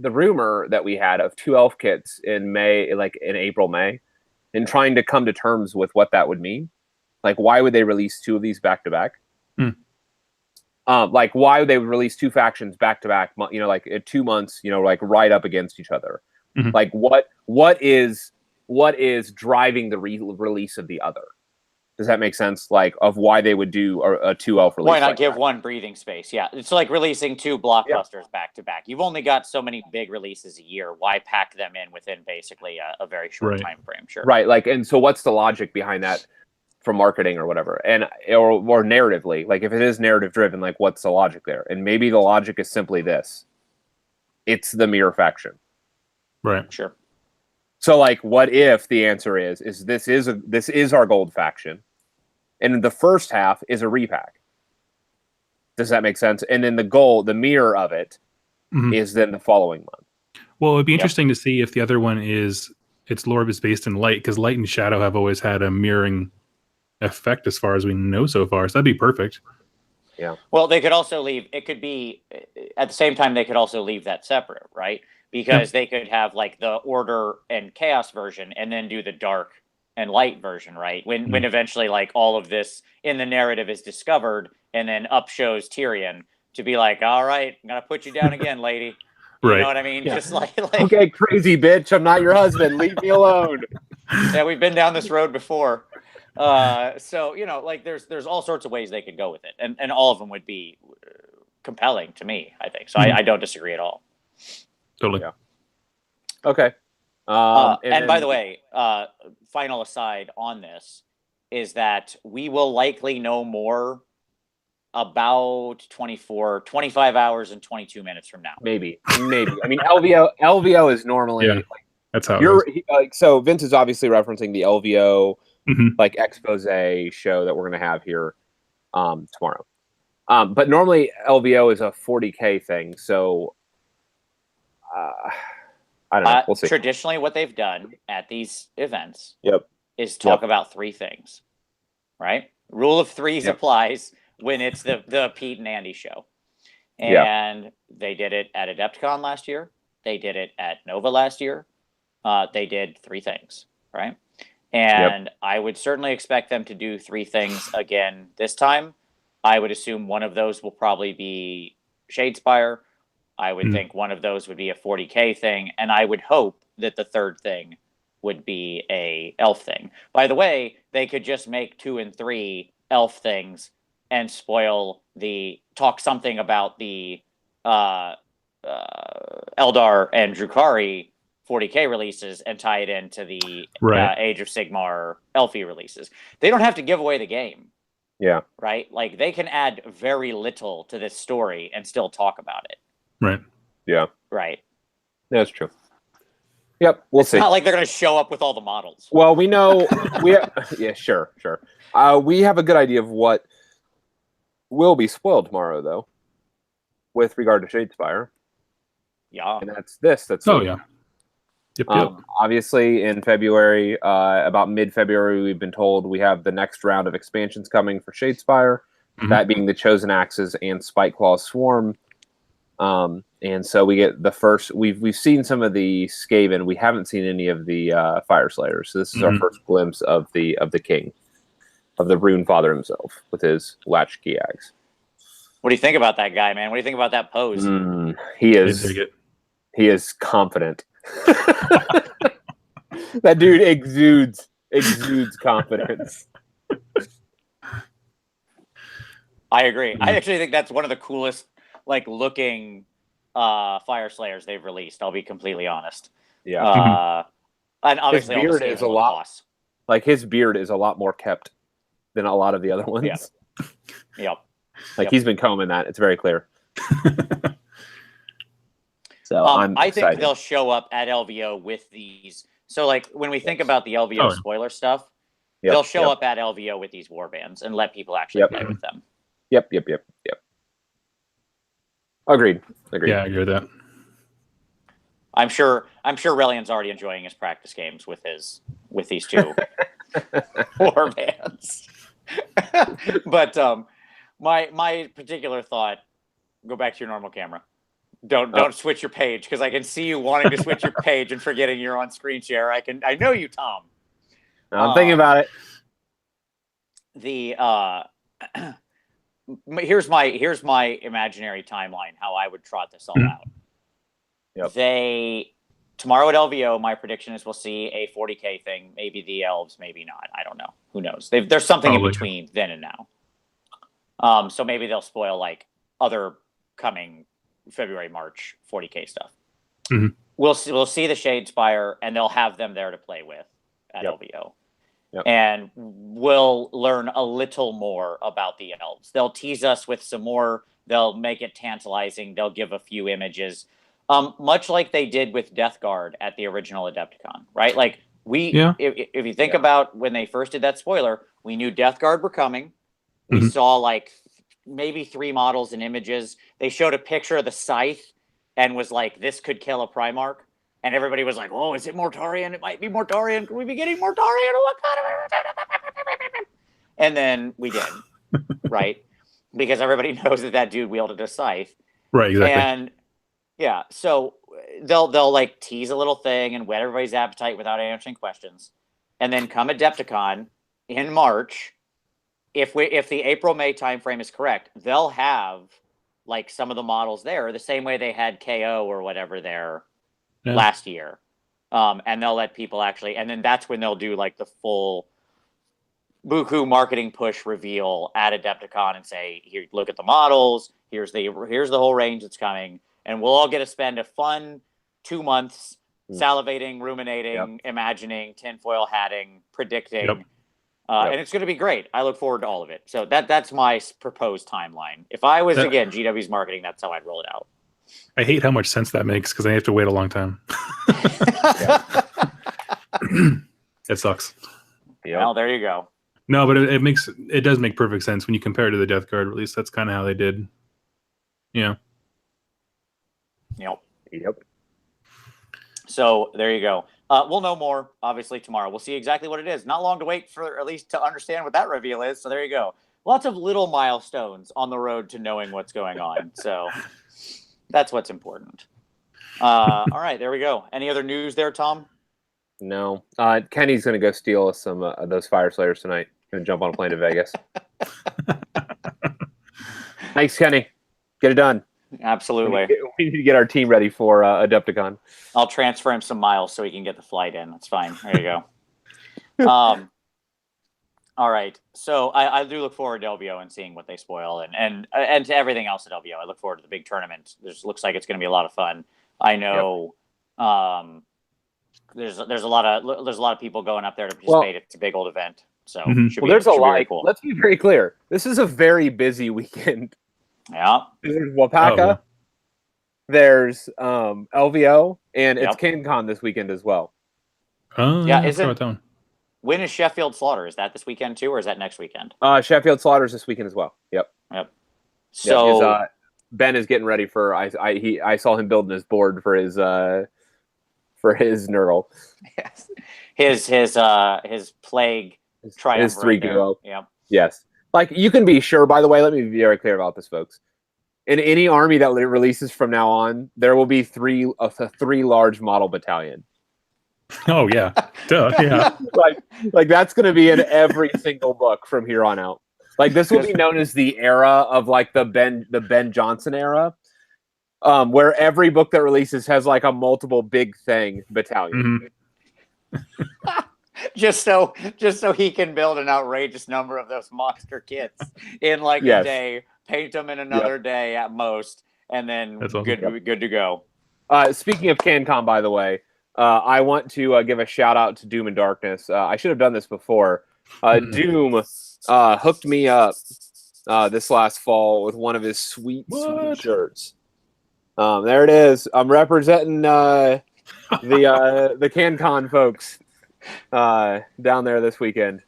the rumor that we had of 2 elf kits in May, like in April, May, and trying to come to terms with what that would mean. Like, why would they release 2 of these back to back? Like, why would they release 2 factions back to back? Like 2 months, like right up against each other. Mm-hmm. Like, what is driving the release of the other? Does that make sense? Like, of why they would do a 2 elf release? Why not give one breathing space? Yeah, it's like releasing 2 blockbusters back to back. You've only got so many big releases a year. Why pack them in within basically a very short time frame? Sure. Right. Like, and so what's the logic behind that for marketing or whatever? And or narratively, like if it is narrative driven, like what's the logic there? And maybe the logic is simply this: it's the mirror faction. Right. Sure. So like, what if the answer is this is our gold faction? And the first half is a repack. Does that make sense? And then the mirror of it is then the following month. Well, it'd be interesting to see if the other one its lore is based in light, because light and shadow have always had a mirroring effect as far as we know so far. So that'd be perfect. Yeah. Well, they could also leave. It could be at the same time. They could also leave that separate, right? Because they could have like the order and chaos version, and then do the dark and light version, right? When eventually like all of this in the narrative is discovered, and then up shows Tyrion to be like, all right, I'm gonna put you down again, lady. You know what I mean? Yeah. Just like okay, crazy bitch, I'm not your husband. Leave me alone. Yeah, we've been down this road before. So like there's all sorts of ways they could go with it, and all of them would be compelling to me, I think. So I don't disagree at all. Totally. Yeah. Okay. And by the way, final aside on this is that we will likely know more about 25 hours and 22 minutes from now. Maybe. I mean, LVO is normally like, that's how you're like, so Vince is obviously referencing the LVO like expose show that we're going to have here tomorrow. But normally LVO is a 40K thing, so I don't know. We'll see. Traditionally, what they've done at these events is talk about three things, right? Rule of threes applies when it's the Pete and Andy show. And they did it at Adepticon last year. They did it at Nova last year. They did three things, right? And I would certainly expect them to do three things again this time. I would assume one of those will probably be Shadespire. I would think one of those would be a 40K thing. And I would hope that the third thing would be a elf thing. By the way, they could just make 2 and 3 elf things and talk something about the Eldar and Drukhari 40K releases and tie it into the Age of Sigmar Elfie releases. They don't have to give away the game. Yeah. Right? Like, they can add very little to this story and still talk about it. Right. Yeah. Right. That's true. Yep. We'll see. It's not like they're going to show up with all the models. Well, we know. Yeah, sure. We have a good idea of what will be spoiled tomorrow, though, with regard to Shadespire. Yeah. And that's this. Yep. Obviously, in February, about mid-February, we've been told we have the next round of expansions coming for Shadespire, that being the Chosen Axes and Spikeclaw Swarm. And so we get the first. We've seen some of the Skaven. We haven't seen any of the Fire Slayers. So this is our first glimpse of the king, of the Rune Father himself with his latchkey axe. What do you think about that guy, man? What do you think about that pose? He is confident. That dude exudes confidence. I agree. I actually think that's one of the coolest, looking Fire Slayers they've released. I'll be completely honest. Yeah. And obviously, his beard is a lot. His beard is a lot more kept than a lot of the other ones. Yep. He's been combing that. It's very clear. So I think they'll show up at LVO with these. So when we think about the LVO spoiler stuff, they'll show up at LVO with these warbands and let people actually play with them. Yep. Agreed. Yeah, I agree with that. I'm sure Relian's already enjoying his practice games with these two warbands. But my particular thought, go back to your normal camera. Don't switch your page, because I can see you wanting to switch your page and forgetting you're on screen share. I know you, Tom. I'm thinking about it. Here's my imaginary timeline, how I would trot this all out. Tomorrow at LVO, my prediction is we'll see a 40K thing, maybe the elves, maybe not. I don't know. Who knows? There's something in between then and now. So maybe they'll spoil other coming February, March 40K stuff. We'll see the Shadespire, and they'll have them there to play with at LVO. And we'll learn a little more about the elves. They'll tease us with some more. They'll make it tantalizing. They'll give a few images, much like they did with Death Guard at the original Adepticon, right? If you think about when they first did that spoiler, we knew Death Guard were coming. We saw maybe 3 models and images. They showed a picture of the scythe and was like, this could kill a Primarch. And everybody was like, oh, is it Mortarion? It might be Mortarion. Can we be getting Mortarion? What kind of... And then we did, right? Because everybody knows that dude wielded a scythe. Right, exactly. And yeah, so they'll tease a little thing and whet everybody's appetite without answering questions. And then come Adepticon in March, if the April-May timeframe is correct, they'll have some of the models there the same way they had KO or whatever there last year. And they'll let people and then that's when they'll do the full buku marketing push reveal at Adepticon and say, here, look at the models. Here's the whole range that's coming, and we'll all get to spend a fun 2 months salivating, ruminating, imagining, tinfoil hatting, predicting. And it's going to be great. I look forward to all of it. So that's my proposed timeline. If I was, again, GW's marketing, that's how I'd roll it out. I hate how much sense that makes because I have to wait a long time. It sucks. Well, there you go. No, but it does make perfect sense when you compare it to the Death Guard release. That's kind of how they did. Yep. So there you go. We'll know more, obviously, tomorrow. We'll see exactly what it is. Not long to wait for at least to understand what that reveal is. So there you go. Lots of little milestones on the road to knowing what's going on. So that's what's important. All right, there we go. Any other news there, Tom? No. Kenny's going to go steal us some of those Fire Slayers tonight. Going to jump on a plane to Vegas. Thanks, Kenny. Get it done. Absolutely. We need to get our team ready for Adepticon. I'll transfer him some miles so he can get the flight in. That's fine. There you go. All right. So I do look forward to LVO and seeing what they spoil and to everything else at LVO. I look forward to the big tournament. Looks like it's going to be a lot of fun. I know there's a lot of people going up there to participate. It's a big old event. So there's a lot. Cool. Let's be very clear. This is a very busy weekend. Yeah. There's Wapaka. There's LVO, and it's CanCon this weekend as well. When is Sheffield Slaughter? Is that this weekend too, or is that next weekend? Sheffield Slaughter is this weekend as well. Yep. So Ben is getting ready for. I saw him building his board for his Neural. Yes. His plague triumph. His 3 duo. Yep. Yes. Like, you can be sure, by the way, let me be very clear about this, folks. In any army that releases from now on, there will be three large model battalion. Oh, yeah. Duh, yeah. like that's going to be in every single book from here on out. Like, this will be known as the era of, like, the Ben Johnson era, where every book that releases has, like, a multiple big thing battalion. Just so he can build an outrageous number of those monster kits in like a day, paint them in another day at most, and then good to go. Speaking of CanCon, by the way, I want to give a shout out to Doom and Darkness. I should have done this before. Doom hooked me up this last fall with one of his sweet shirts. There it is. I'm representing the CanCon folks down there this weekend.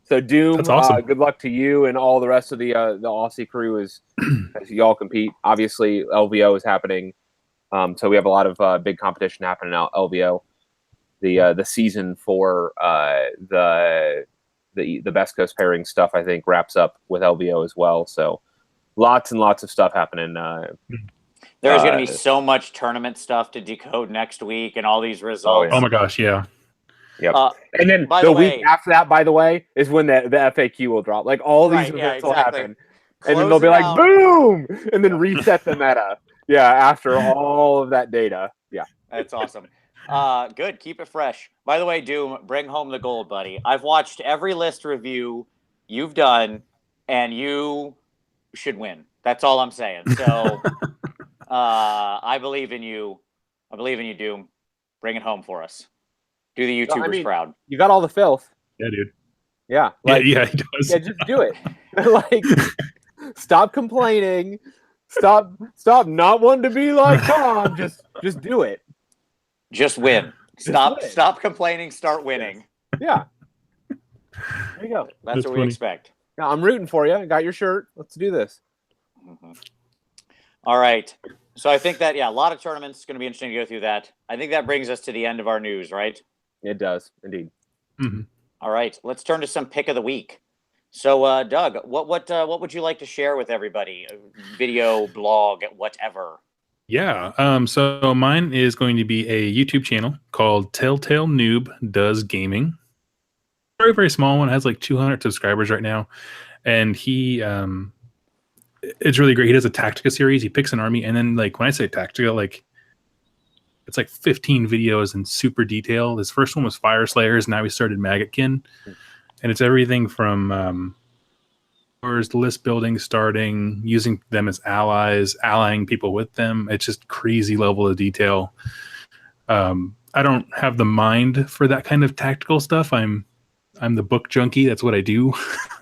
So Doom, that's awesome. Good luck to you and all the rest of the Aussie crew as y'all compete. Obviously, LVO is happening, so we have a lot of big competition happening at LVO. The season for the Best Coast pairing stuff, I think, wraps up with LVO as well. So lots and lots of stuff happening. There's going to be so much tournament stuff to decode next week, and all these results. Oh my gosh, yeah. Yep. And then the week after that, by the way, is when the FAQ will drop. Like, all these events will happen. And then they'll be like, boom! And then reset the meta. After all of that data. Yeah. That's awesome. Good. Keep it fresh. By the way, Doom, bring home the gold, buddy. I've watched every list review you've done, and you should win. That's all I'm saying. So I believe in you. I believe in you, Doom. Bring it home for us. Do the YouTubers proud. You got all the filth. Yeah, dude. Yeah. He does. Yeah, just do it. Like, stop complaining. Stop not wanting to be like Tom. Just do it. Just win. Stop complaining. Start winning. Yeah. There you go. That's what we expect. Yeah, I'm rooting for you. I got your shirt. Let's do this. Mm-hmm. All right. So I think that, a lot of tournaments. It's going to be interesting to go through that. I think that brings us to the end of our news, right? It does, indeed. Mm-hmm. All right. Let's turn to some pick of the week. So, Doug, what would you like to share with everybody? Video, blog, whatever. Yeah. So mine is going to be a YouTube channel called Telltale Noob Does Gaming. Very, very small one. It has like 200 subscribers right now. And he, it's really great. He does a Tactica series. He picks an army. And then, like, when I say Tactica, like, it's like 15 videos in super detail. His first one was Fire Slayers. Now he started Maggotkin. and it's everything from list building, starting, using them as allies, allying people with them. It's just crazy level of detail. I don't have the mind for that kind of tactical stuff. I'm the book junkie. That's what I do.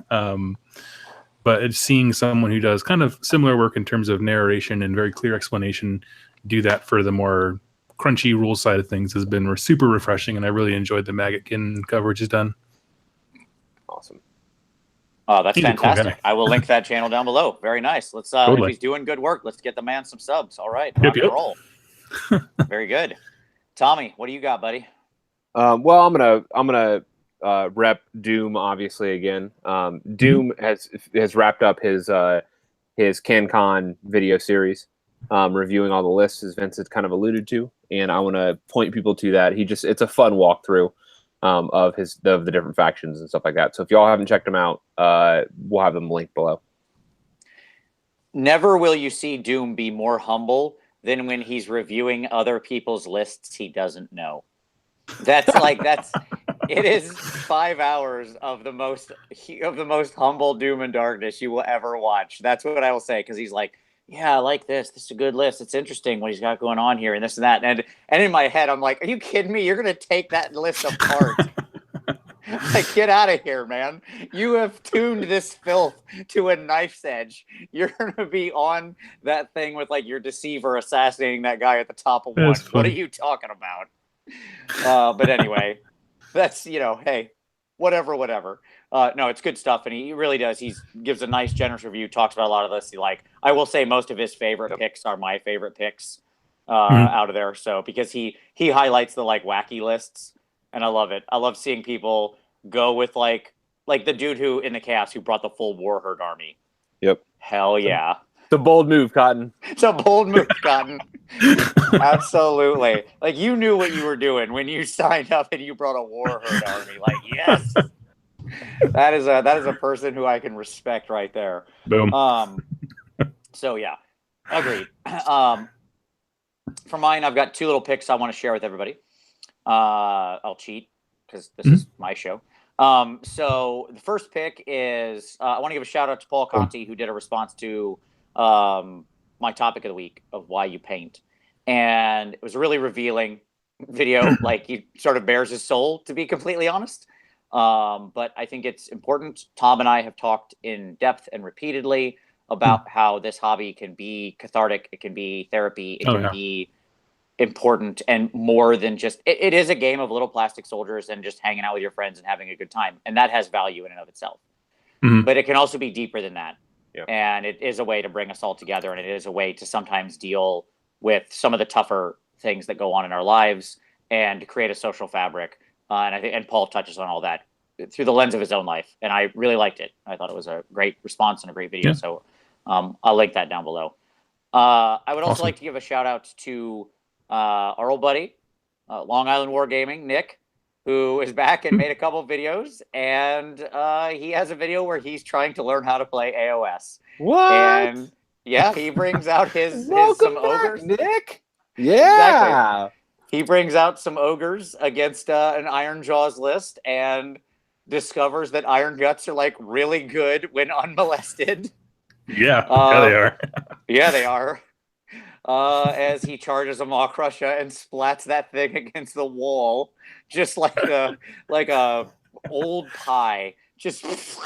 But it's seeing someone who does kind of similar work in terms of narration and very clear explanation do that for the more crunchy rules side of things has been super refreshing, and I really enjoyed the Maggotkin coverage he's done. Awesome. Oh, that's He's a cool fantastic. guy. I will link that channel down below. Very nice. Let's Totally. if he's doing good work, let's get the man some subs. All right. Yep, Rock and roll. Very good. Tommy, what do you got, buddy? Well, I'm gonna rep Doom obviously again. Doom has wrapped up his CanCon video series, reviewing all the lists as Vince had kind of alluded to, and I want to point people to that. It's a fun walkthrough of the different factions and stuff like that. So if y'all haven't checked them out, we'll have them linked below. Never will you see Doom be more humble than when he's reviewing other people's lists he doesn't know. It is 5 hours of the most humble Doom and Darkness you will ever watch. That's what I will say, because he's like, yeah, I like this. This is a good list. It's interesting what he's got going on here and this and that. And in my head, I'm like, are you kidding me? You're going to take that list apart. Like, get out of here, man. You have tuned this filth to a knife's edge. You're going to be on that thing with, like, your deceiver assassinating that guy at the top of one. What are you talking about? But anyway, that's, hey, whatever. No, it's good stuff, and he really does. He gives a nice, generous review, talks about a lot of this. I will say most of his favorite picks are my favorite picks out of there. So because he highlights the wacky lists, and I love it. I love seeing people go with like the dude who in the cast who brought the full Warherd army. Yep. Hell yeah. It's a bold move, Cotton. It's a bold move, Cotton. Absolutely. Like, you knew what you were doing when you signed up and you brought a Warherd army. Like, yes. That is a person who I can respect right there. Boom. So yeah, agreed. For mine, I've got two little picks I want to share with everybody. I'll cheat because this is my show. So the first pick is I want to give a shout out to Paul Conti, who did a response to my topic of the week of why you paint, and it was a really revealing video. Like, he sort of bears his soul, to be completely honest. But I think it's important. Tom and I have talked in depth and repeatedly about how this hobby can be cathartic. It can be therapy. It can be important and more than just, it is a game of little plastic soldiers and just hanging out with your friends and having a good time. And that has value in and of itself. But it can also be deeper than that. Yeah. And it is a way to bring us all together. And it is a way to sometimes deal with some of the tougher things that go on in our lives and to create a social fabric. And I think, and Paul touches on all that through the lens of his own life, and I really liked it. I thought it was a great response and a great video. Yeah. So I'll link that down below. I would also like to give a shout out to our old buddy, Long Island Wargaming, Nick, who is back and made a couple of videos, and he has a video where he's trying to learn how to play AOS. What? And yeah, he brings out his some ogres. Nick. Yeah. Exactly. He brings out some ogres against an Iron Jaws list and discovers that Iron Guts are really good when unmolested. Yeah, they are. Yeah, they are. As he charges a Maw Crusher and splats that thing against the wall, just like a old pie. Just so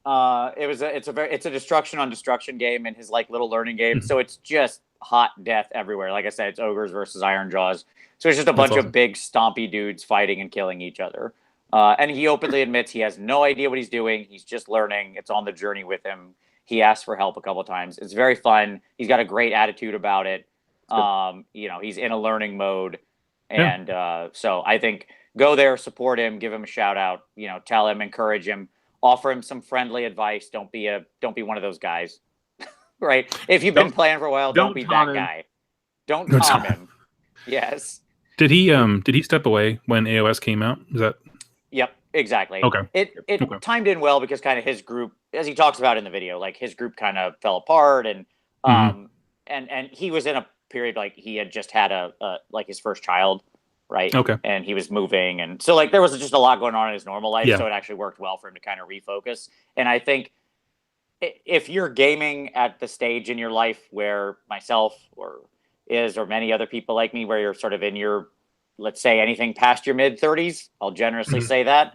it's a destruction on destruction game in his little learning game. So it's just hot death everywhere. Like I said, it's ogres versus Iron Jaws. So it's just a bunch of big stompy dudes fighting and killing each other. And he openly admits he has no idea what he's doing. He's just learning. It's on the journey with him. He asked for help a couple of times. It's very fun. He's got a great attitude about it. He's in a learning mode. And so I think go there, support him, give him a shout out, tell him, encourage him, offer him some friendly advice. Don't be one of those guys. Right? If you've been playing for a while, don't be that guy. Don't Tom him. Yes. Did he step away when AOS came out? Is that? Yep, exactly. Okay. It timed in well because kind of his group, as he talks about in the video, his group kind of fell apart, and and he was in a period he had just had his first child, right? Okay. And he was moving, and so like there was just a lot going on in his normal life, Yeah. so it actually worked well for him to kind of refocus. And I think if you're gaming at the stage in your life where myself or many other people like me, where you're sort of in your, let's say, anything past your mid 30s, I'll generously say that,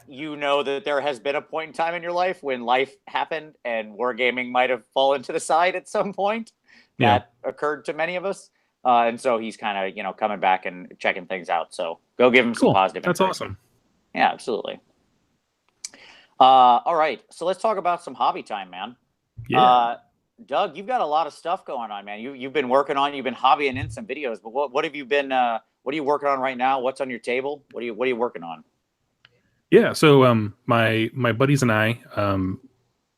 you know that there has been a point in time in your life when life happened and wargaming might have fallen to the side at some point. That occurred to many of us. And so he's kind of, coming back and checking things out. So go give him some positive. That's awesome. Yeah, absolutely. All right. So let's talk about some hobby time, man. Yeah. Doug, you've got a lot of stuff going on, man. You've been working on, you've been hobbying in some videos, but what have you been, what are you working on right now? What's on your table? What are you working on? Yeah. So, my buddies and I,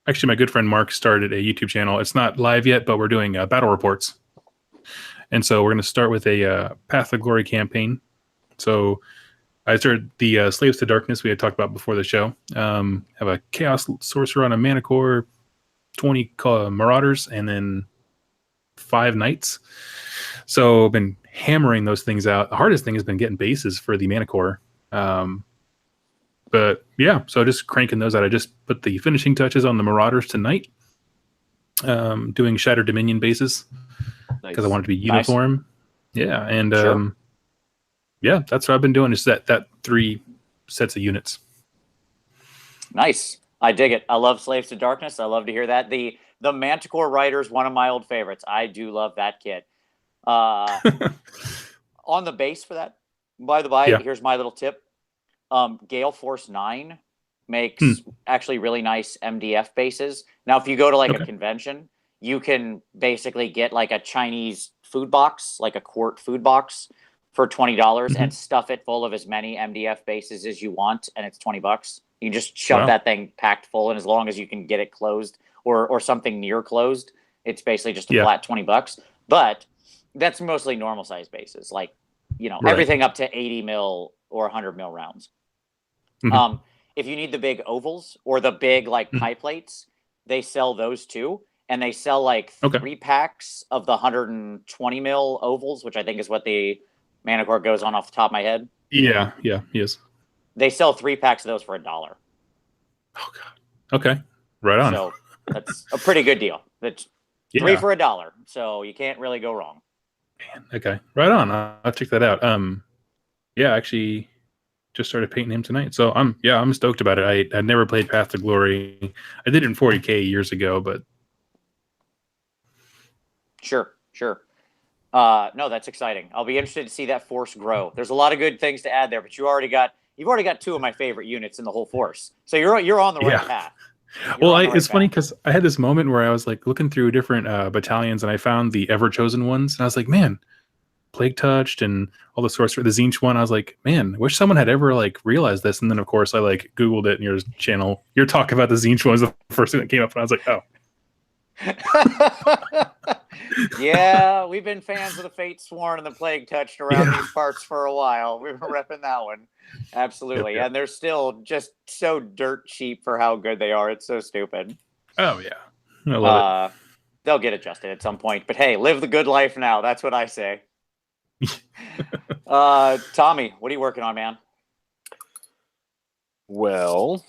actually my good friend Mark started a YouTube channel. It's not live yet, but we're doing battle reports. And so we're going to start with a Path of Glory campaign. So I started the Slaves to Darkness we had talked about before the show. Have a Chaos Sorcerer on a Mana Core, 20 Marauders, and then 5 Knights. So I've been hammering those things out. The hardest thing has been getting bases for the Mana Core. But yeah, so just cranking those out. I just put the finishing touches on the Marauders tonight. Doing Shattered Dominion bases because I want it to be uniform. Nice. Yeah, and sure. Yeah, that's what I've been doing. Is that 3 sets of units. Nice. I dig it. I love Slaves to Darkness. I love to hear that. The Manticore Rider is one of my old favorites. I do love that kit. On the base for that, by the by, here's my little tip. Gale Force 9 makes actually really nice MDF bases. Now, if you go to like a convention, you can basically get like a Chinese food box, like a quart food box for $20 and stuff it full of as many MDF bases as you want. And it's $20. You just shove that thing packed full. And as long as you can get it closed or something near closed, it's basically just a flat $20. But that's mostly normal size bases. Like, everything up to 80 mil or 100 mil rounds. If you need the big ovals or the big like pie plates, they sell those too. And they sell like 3 packs of the 120 mil ovals, which I think is what the Mana Core goes on off the top of my head. Yeah, yes. They sell 3 packs of those for $1. Oh God. Okay. Right on. So that's a pretty good deal. That's 3 for $1. So you can't really go wrong. Man, okay. Right on. I'll check that out. Yeah, actually just started painting him tonight. So I'm stoked about it. I never played Path to Glory. I did it in 40K years ago, but Sure. No, that's exciting. I'll be interested to see that force grow. There's a lot of good things to add there, but you've already got 2 of my favorite units in the whole force. So you're on the right path. It's funny because I had this moment where I was like looking through different battalions and I found the Ever Chosen ones, and I was like, man, Plague Touched and all the Sorcerer, the Zinch one. I was like, man, I wish someone had ever like realized this. And then of course I like Googled it in your channel. Your talk about the Zinch one was the first thing that came up, and I was like, oh. Yeah, we've been fans of the Fate Sworn and the Plague Touched around these parts for a while. We were repping that one. Absolutely. Yep. And they're still just so dirt cheap for how good they are. It's so stupid. Oh, yeah. I love it. They'll get adjusted at some point. But hey, live the good life now. That's what I say. Tommy, what are you working on, man? Well,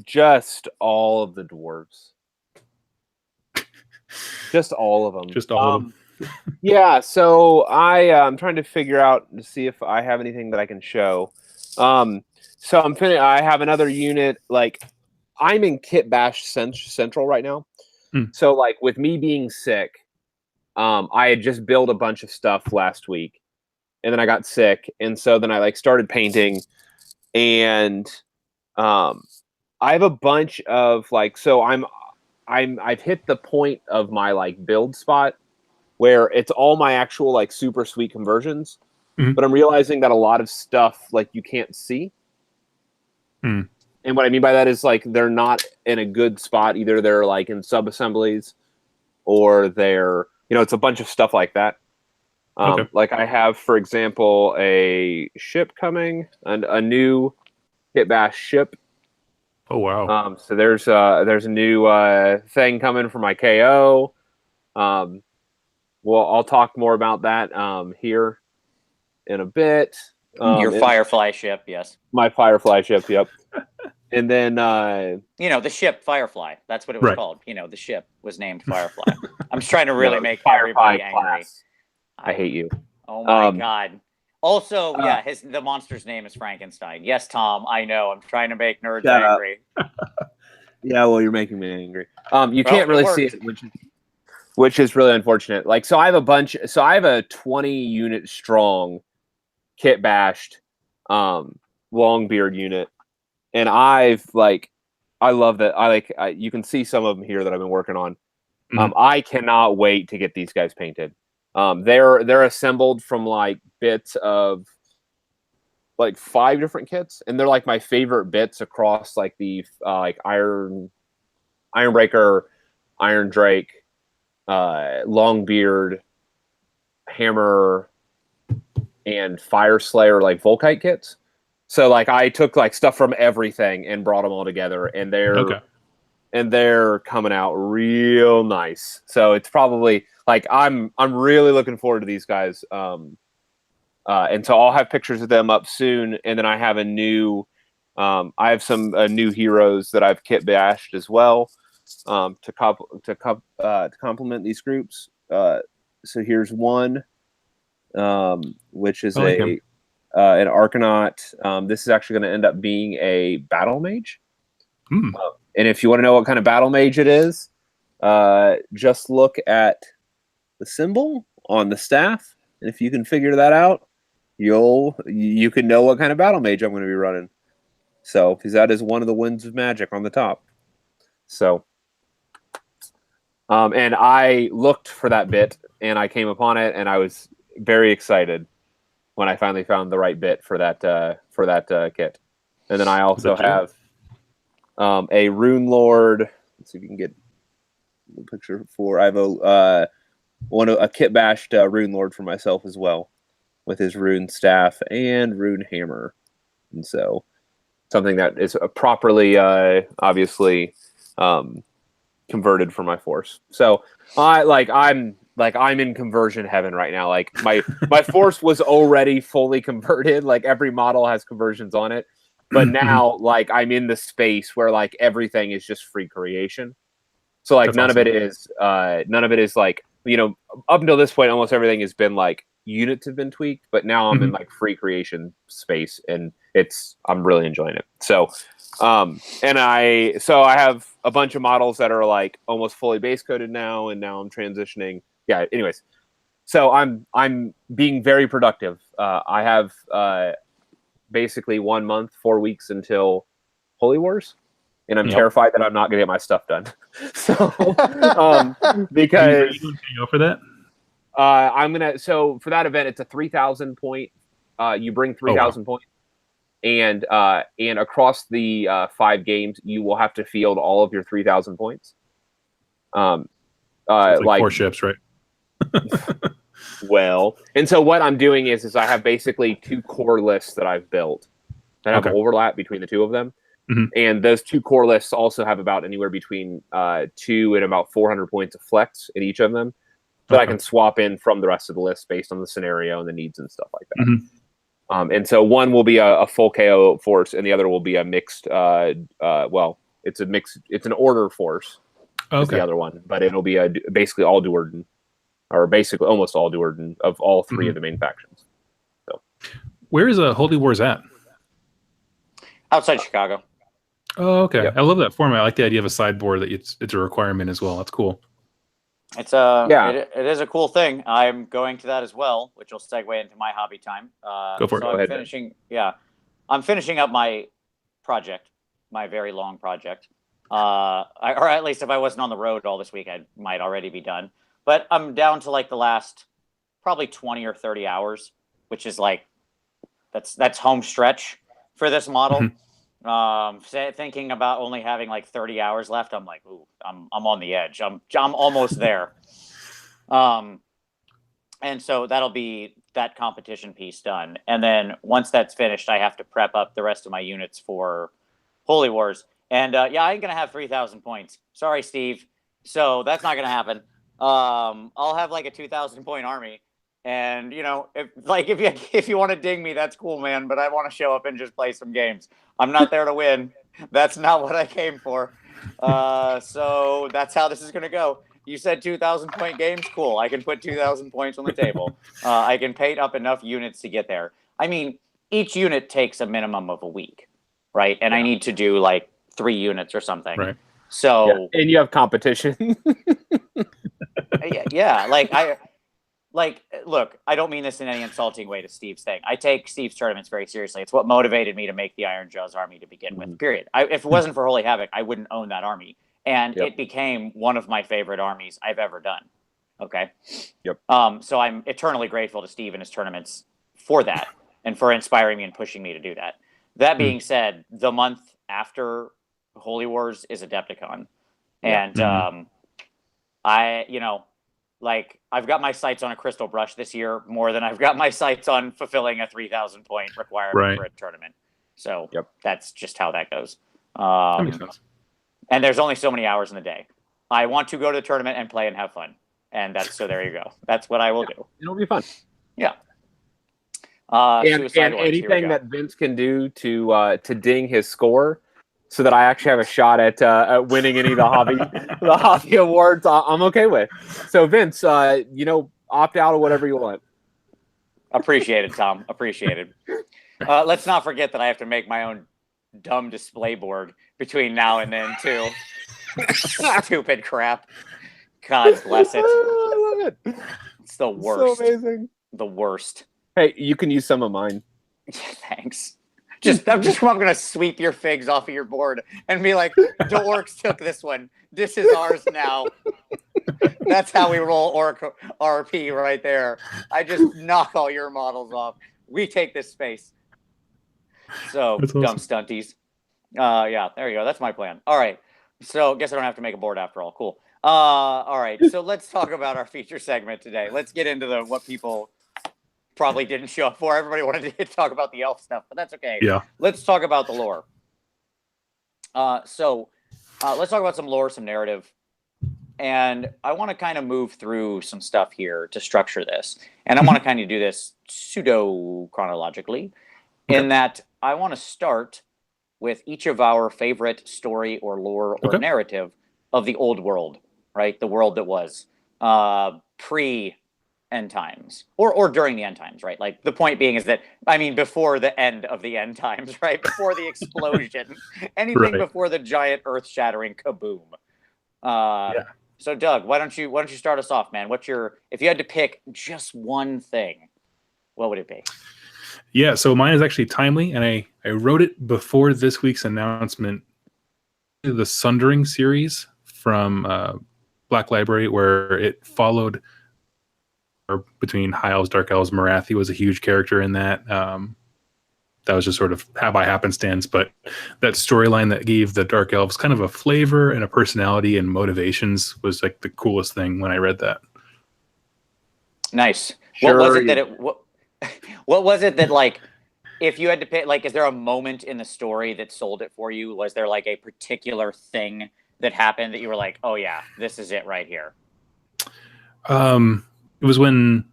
just all of the dwarves. Just all of them. Just all of them. Yeah, so I'm trying to figure out to see if I have anything that I can show. So I have another unit. Like, I'm in Kit Bash Central right now. So like with me being sick, I had just built a bunch of stuff last week, and then I got sick, and so then I like started painting, and I have a bunch of like, so I've hit the point of my like build spot where it's all my actual like super sweet conversions, but I'm realizing that a lot of stuff like you can't see. And what I mean by that is like they're not in a good spot. Either they're like in sub assemblies, or they're, it's a bunch of stuff like that. Like I have, for example, a ship coming, and a new Kit Bash ship. Oh wow! So there's a new thing coming for my KO. well, I'll talk more about that here in a bit. Your Firefly ship, yes. My Firefly ship, yep. And then the ship Firefly. That's what it was Right. called. The ship was named Firefly. I'm just trying to really make everybody angry. I hate you. Oh my god. Also, the monster's name is Frankenstein. Yes, Tom, I know. I'm trying to make nerds angry. Yeah, well, you're making me angry. You can't really see it, which is really unfortunate. Like, so I have a 20 unit strong kit bashed Longbeard unit, and I love that. You can see some of them here that I've been working on. Mhm. I cannot wait to get these guys painted. They're assembled from like bits of like 5 different kits, and they're like my favorite bits across like the like Ironbreaker, Iron Drake, Longbeard, Hammer, and Fire Slayer, like Volkite kits. So like I took like stuff from everything and brought them all together, and they're coming out real nice. So it's probably like I'm really looking forward to these guys. And so I'll have pictures of them up soon, and then I have I have some new heroes that I've kit bashed as well to complement these groups. So here's one, which is an Arcanaut. This is actually going to end up being a battle mage. And if you want to know what kind of battle mage it is, just look at the symbol on the staff, and if you can figure that out, you can know what kind of battle mage I'm going to be running. So, because that is one of the winds of magic on the top. So, and I looked for that bit, and I came upon it, and I was very excited when I finally found the right bit for that kit. And then I also have a Rune Lord. Let's see if you can get a picture for. I have a kit bashed Rune Lord for myself as well, with his rune staff and rune hammer, and so something that is properly obviously converted for my force. So I'm in conversion heaven right now. Like my force was already fully converted. Like every model has conversions on it. But now, like, I'm in the space where like everything is just free creation. So like none of it is like, up until this point, almost everything has been like units have been tweaked, but now I'm in like free creation space, and I'm really enjoying it. So I have a bunch of models that are like almost fully base coded now, and now I'm transitioning. Yeah. Anyways, so I'm being very productive. I have basically 1 month, 4 weeks until Holy Wars, and I'm terrified that I'm not going to get my stuff done. So because you go for that, so for that event, it's a 3,000 point. You bring 3,000 points, and across the 5 games, you will have to field all of your 3,000 points. So it's like 4 ships, right? Well, and so what I'm doing is I have basically 2 core lists that I've built that have overlap between the 2 of them. And those 2 core lists also have about anywhere between 2 and about 400 points of flex in each of them that I can swap in from the rest of the list based on the scenario and the needs and stuff like that. And so one will be a full KO force, and the other will be a mixed. It's a mix. It's an order force. Is the other one, but it'll be basically all Duerden, or basically almost all Duerden of all 3 of the main factions. So, where is Holy Wars at? Outside Chicago. Oh, okay. Yep. I love that format. I like the idea of a sideboard that it's a requirement as well. That's cool. It's it is a cool thing. I'm going to that as well, which will segue into my hobby time. Go for it. So I'm finishing up my project, my very long project. Or at least if I wasn't on the road all this week, I might already be done. But I'm down to like the last probably 20 or 30 hours, which is like that's home stretch for this model. Thinking about only having like 30 hours left, I'm like, ooh, I'm on the edge. I'm almost there. And so that'll be that competition piece done. And then once that's finished, I have to prep up the rest of my units for Holy Wars. And I ain't gonna have 3,000 points. Sorry, Steve. So that's not gonna happen. I'll have like a 2,000 point army, and if you want to ding me, that's cool, man. But I want to show up and just play some games. I'm not there to win. That's not what I came for. So that's how this is gonna go. You said 2,000 point games, cool. I can put 2,000 points on the table. I can paint up enough units to get there. I mean, each unit takes a minimum of a week, right? And I need to do like 3 units or something. Right. So and you have competition. yeah, look, I don't mean this in any insulting way to Steve's thing. I take Steve's tournaments very seriously. It's what motivated me to make the Iron Jaws army to begin with, period. If it wasn't for Holy Havoc, I wouldn't own that army. And it became one of my favorite armies I've ever done. Okay? Yep. So I'm eternally grateful to Steve and his tournaments for that and for inspiring me and pushing me to do that. That being said, the month after Holy Wars is Adepticon. And I've got my sights on a Crystal Brush this year more than I've got my sights on fulfilling a 3,000 point requirement for a tournament. So that's just how that goes. That makes sense. And there's only so many hours in the day. I want to go to the tournament and play and have fun. And so there you go. That's what I will do. It'll be fun. Yeah. And anything that Vince can do to ding his score so that I actually have a shot at winning any of the hobby awards, I'm okay with. So Vince, opt out or whatever you want. Appreciated, Tom. Appreciated. Let's not forget that I have to make my own dumb display board between now and then too. Stupid crap. God bless it. I love it. It's the worst. So amazing. The worst. Hey, you can use some of mine. Thanks. I'm gonna sweep your figs off of your board and be like, the orcs took this one. This is ours now. That's how we roll orc RP right there. I just knock all your models off. We take this space. So dumb stunties. Yeah, there you go. That's my plan. All right. So guess I don't have to make a board after all. Cool. All right. So let's talk about our feature segment today. Let's get into what people probably didn't show up for. Everybody wanted to talk about the elf stuff, but that's okay. Yeah. Let's talk about the lore. So let's talk about some lore, some narrative. And I want to kind of move through some stuff here to structure this. And I want to kind of do this pseudo-chronologically in that I want to start with each of our favorite story or lore or narrative of the old world, right? The world that was pre-end times or during the end times, right? Like the point being is that, I mean, before the end of the end times, right? Before the explosion, anything before the giant earth-shattering kaboom. So Doug, why don't you start us off, man? If you had to pick just one thing, what would it be? Yeah, so mine is actually timely, and I wrote it before this week's announcement. The Sundering series from Black Library, where it followed between High Elves, Dark Elves, Marathi was a huge character in that. That was just sort of by happenstance, but that storyline that gave the Dark Elves kind of a flavor and a personality and motivations was like the coolest thing when I read that. Nice. What was it that like, if you had to pick, like, is there a moment in the story that sold it for you? Was there like a particular thing that happened that you were like, oh yeah, this is it right here? It was when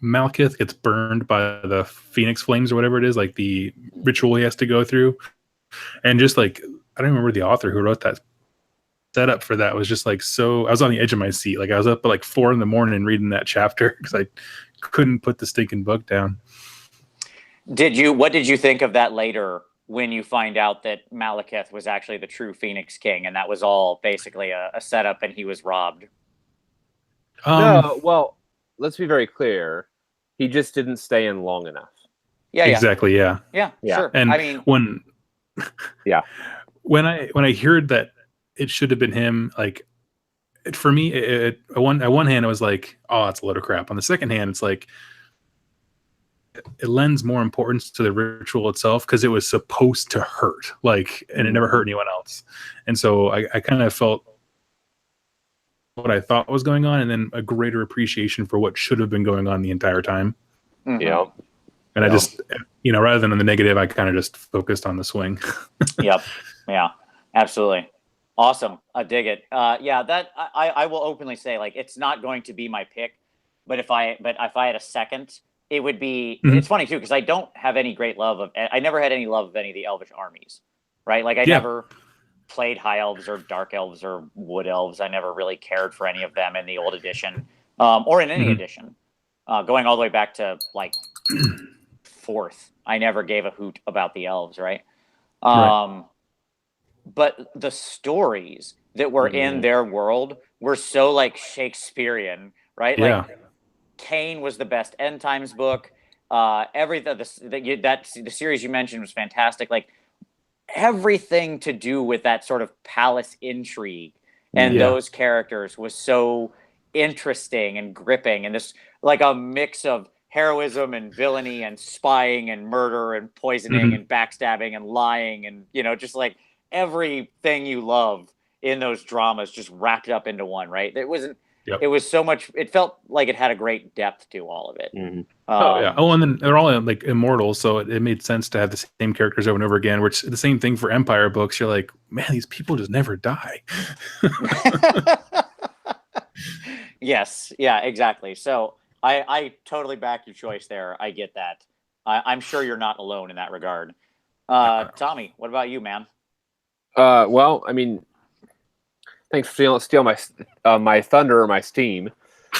Malekith gets burned by the Phoenix Flames or whatever it is, like the ritual he has to go through. And just like, I don't remember the author who wrote that setup for that was just like, so I was on the edge of my seat. Like I was up at like 4 a.m. reading that chapter because I couldn't put the stinking book down. What did you think of that later when you find out that Malekith was actually the true Phoenix King and that was all basically a setup and he was robbed? No, well, let's be very clear. He just didn't stay in long enough. Yeah, exactly. Yeah, sure. And I mean, when I heard that it should have been him, like for me, at one hand, it was like, oh, it's a load of crap. On the second hand, it's like it lends more importance to the ritual itself because it was supposed to hurt, like, and it never hurt anyone else. And so I kind of felt what I thought was going on, and then a greater appreciation for what should have been going on the entire time. Mm-hmm. Yeah. And I just, rather than on the negative, I kind of just focused on the swing. Yep. Yeah, absolutely. Awesome. I dig it. Yeah, that I will openly say, like, it's not going to be my pick, but if I had a second, it would be. Mhm. It's funny too because I don't have any great love of. I never had any love of any of the Elvish armies, right? Like I Yeah. never played high elves or dark elves or wood elves. I never really cared for any of them in the old edition, or in any Mhm. edition. Going all the way back to like fourth, I never gave a hoot about the elves, right? Right. But the stories that were in their world were so like Shakespearean, right? Yeah. Like Kane was the best end times book. Everything the series you mentioned was fantastic. Like everything to do with that sort of palace intrigue and Yeah. those characters was so interesting and gripping, and this like a mix of heroism and villainy and spying and murder and poisoning Mhm. and backstabbing and lying and just like everything you love in those dramas just wrapped up into one, right? It wasn't. Yep. It was so much. It felt like it had a great depth to all of it. Oh yeah. Oh, and then they're all like immortal, so it made sense to have the same characters over and over again. Which the same thing for Empire books. You're like, man, these people just never die. Yes. Yeah. Exactly. So I totally back your choice there. I get that. I'm sure you're not alone in that regard. Tommy, what about you, man? Well, I mean, thanks for stealing my thunder or my steam.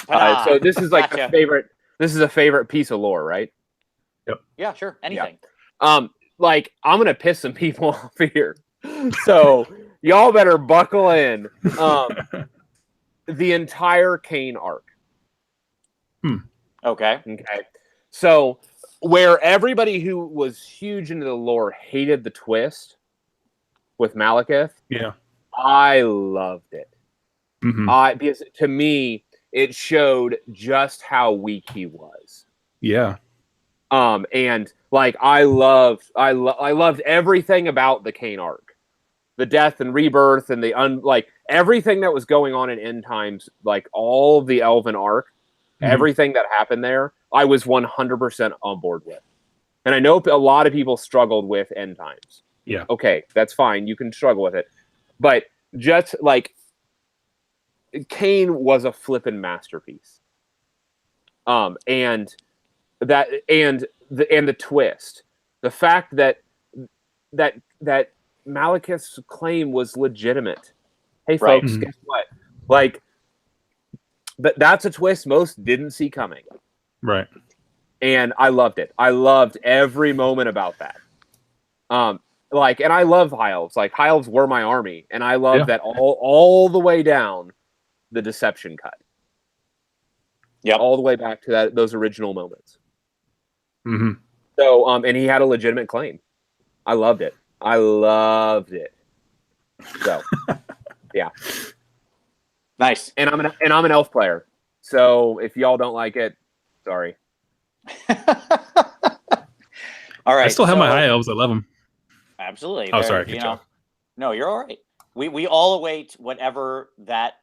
So this is like Gotcha. a favorite. This is a favorite piece of lore, right? Yeah, sure. Anything. Like I'm gonna piss some people off here, so y'all better buckle in. The entire Kane arc. Okay. So where everybody who was huge into the lore hated the twist with Malekith, Yeah. I loved it. Mhm. Because to me, it showed just how weak he was. Yeah. And like I loved everything about the Kane arc, the death and rebirth, and like everything that was going on in End Times, like all of the Elven arc, everything that happened there, I was 100% on board with. And I know a lot of people struggled with End Times. Yeah. Okay, that's fine. You can struggle with it, but just like Kane was a flippin' masterpiece. And the twist, the fact that Malekith's claim was legitimate. Hey, folks, guess what? Like, that's a twist most didn't see coming. Right. And I loved it. I loved every moment about that. Like, and I love High Elves. Like, High Elves were my army, and I love that all the way down the Deception cut. Yeah, all the way back to those original moments. Mm-hmm. So, and he had a legitimate claim. I loved it. So, yeah. Nice. And I'm an elf player. So if y'all don't like it, sorry. All right. I still have my high elves. I love them. Absolutely. Oh, sorry. Good job. No, you're all right. We all await whatever that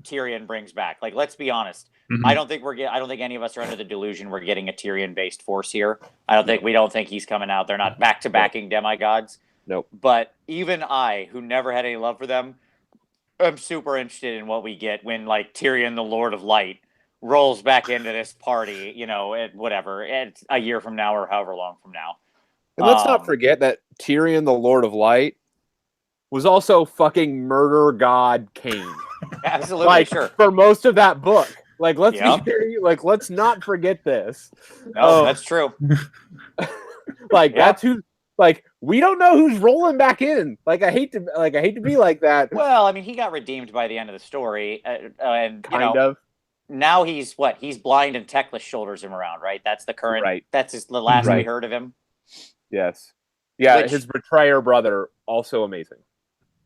Tyrion brings back. Like, let's be honest. Mm-hmm. I don't think any of us are under the delusion we're getting a Tyrion-based force here. We don't think he's coming out. They're not back-to-backing demigods. Nope. But even I, who never had any love for them, I'm super interested in what we get when, like, Tyrion, the Lord of Light, rolls back into this party, it's a year from now or however long from now. And let's not forget that Tyrion, the Lord of Light, was also fucking murder god Kane. Absolutely, like, sure. For most of that book. Like, let's not forget this. No, that's true. That's who. Like, we don't know who's rolling back in. Like, I hate to be like that. Well, I mean, he got redeemed by the end of the story, and kind of. Now he's blind and techless shoulders him around, right? That's the current. Right. That's the last we heard of him. Yes. Yeah, his betrayer brother, also amazing.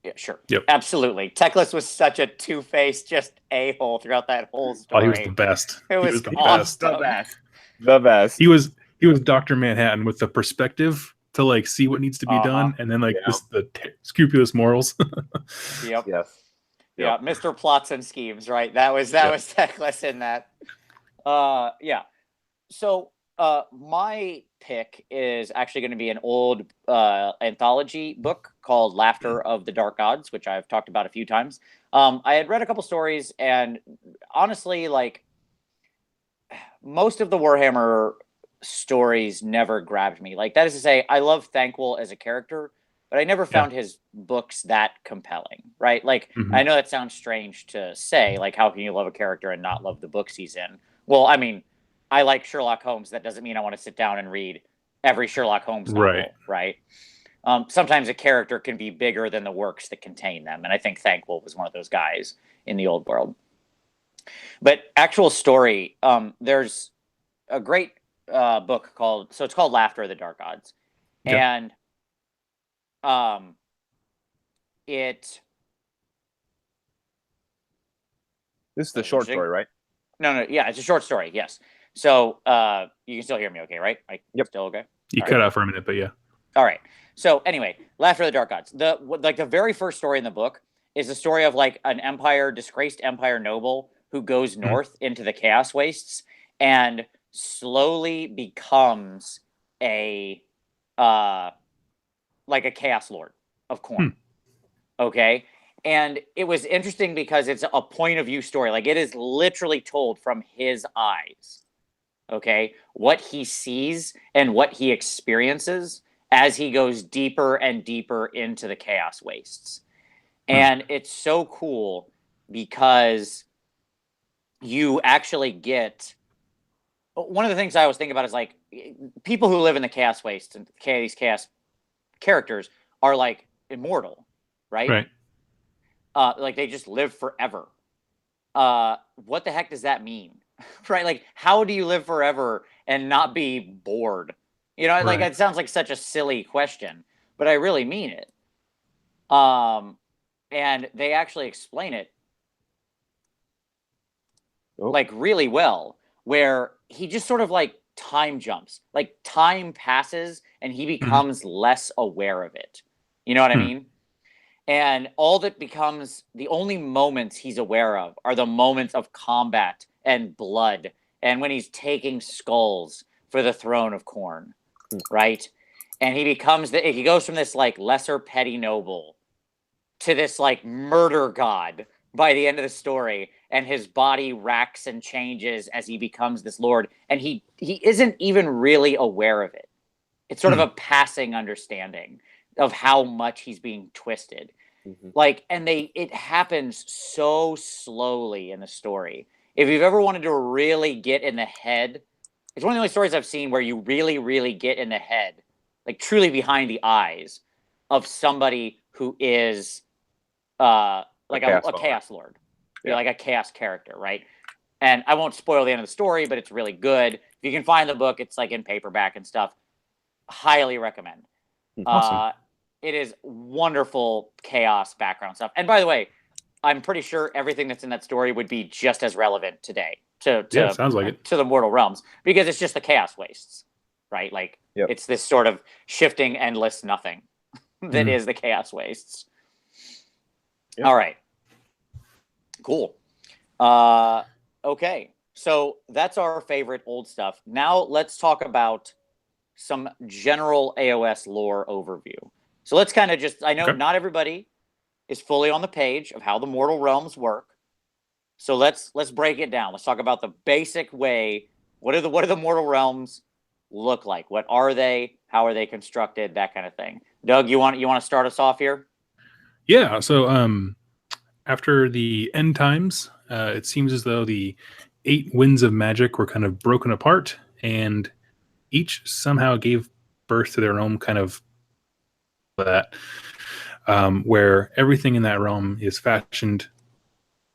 Yeah, sure. Yep. Absolutely. Techless was such a two-faced, just a-hole throughout that whole story. Oh, he was the best. It was awesome. The best. He was Dr. Manhattan with the perspective to like see what needs to be done, and then the scrupulous morals. Yep. Yes. Yeah, Mr. Plots and Schemes, right? That was Techless in that. Yeah. So my pick is actually going to be an old anthology book called Laughter of the Dark Gods, which I've talked about a few times. I had read a couple stories, and honestly, like, most of the Warhammer stories never grabbed me. Like, that is to say, I love Thanquil as a character, but I never found his books that compelling, right? Like, I know that sounds strange to say, like, how can you love a character and not love the books he's in? Well, I mean, I like Sherlock Holmes. That doesn't mean I want to sit down and read every Sherlock Holmes novel, right? Sometimes a character can be bigger than the works that contain them, and I think Thanquil was one of those guys in the old world. But actual story, there's a great book called, so it's called Laughter of the Dark Gods. And this is the short story, right? No, yeah, it's a short story, yes. So you can still hear me okay, right? Still okay? You cut out for a minute, but yeah. All right. So anyway, Laughter of the Dark Gods. The very first story in the book is the story of like an disgraced empire noble who goes north into the Chaos Wastes and slowly becomes a Chaos Lord of Khorne. Okay. And it was interesting because it's a point of view story. Like, it is literally told from his eyes. Okay. What he sees and what he experiences as he goes deeper and deeper into the Chaos Wastes. And it's so cool because you actually get, one of the things I always think about is like, people who live in the Chaos Wastes and these Chaos characters are like immortal, right? Right. Like, they just live forever. What the heck does that mean? Right? Like, how do you live forever and not be bored? You know, like, it sounds like such a silly question, but I really mean it. And they actually explain it like really well, where he just sort of like time jumps, like time passes and he becomes less aware of it. You know what I mean? And all that becomes, the only moments he's aware of are the moments of combat and blood, and when he's taking skulls for the throne of Khorne, right? And he goes from this like lesser petty noble to this like murder god by the end of the story, and his body racks and changes as he becomes this lord, and he isn't even really aware of it. It's sort of a passing understanding of how much he's being twisted. Like, and it happens so slowly in the story. If you've ever wanted to really get in the head, it's one of the only stories I've seen where you really, really get in the head, like truly behind the eyes of somebody who is like a Chaos Lord. Yeah. Like a Chaos character, right? And I won't spoil the end of the story, but it's really good. If you can find the book, it's like in paperback and stuff. Highly recommend. Awesome. It is wonderful Chaos background stuff. And by the way, I'm pretty sure everything that's in that story would be just as relevant today sounds like it, to the mortal realms, because it's just the Chaos Wastes, right? Like, it's this sort of shifting, endless nothing that is the Chaos Wastes. All right. Cool. Okay. So that's our favorite old stuff. Now let's talk about some general AOS lore overview. So let's kind of just, I know not everybody is fully on the page of how the mortal realms work. So let's break it down. Let's talk about the basic way. What do the mortal realms look like? What are they? How are they constructed? That kind of thing. Doug, you want to start us off here? Yeah. So after the end times, it seems as though the 8 winds of magic were kind of broken apart, and each somehow gave birth to their own kind of that, where everything in that realm is fashioned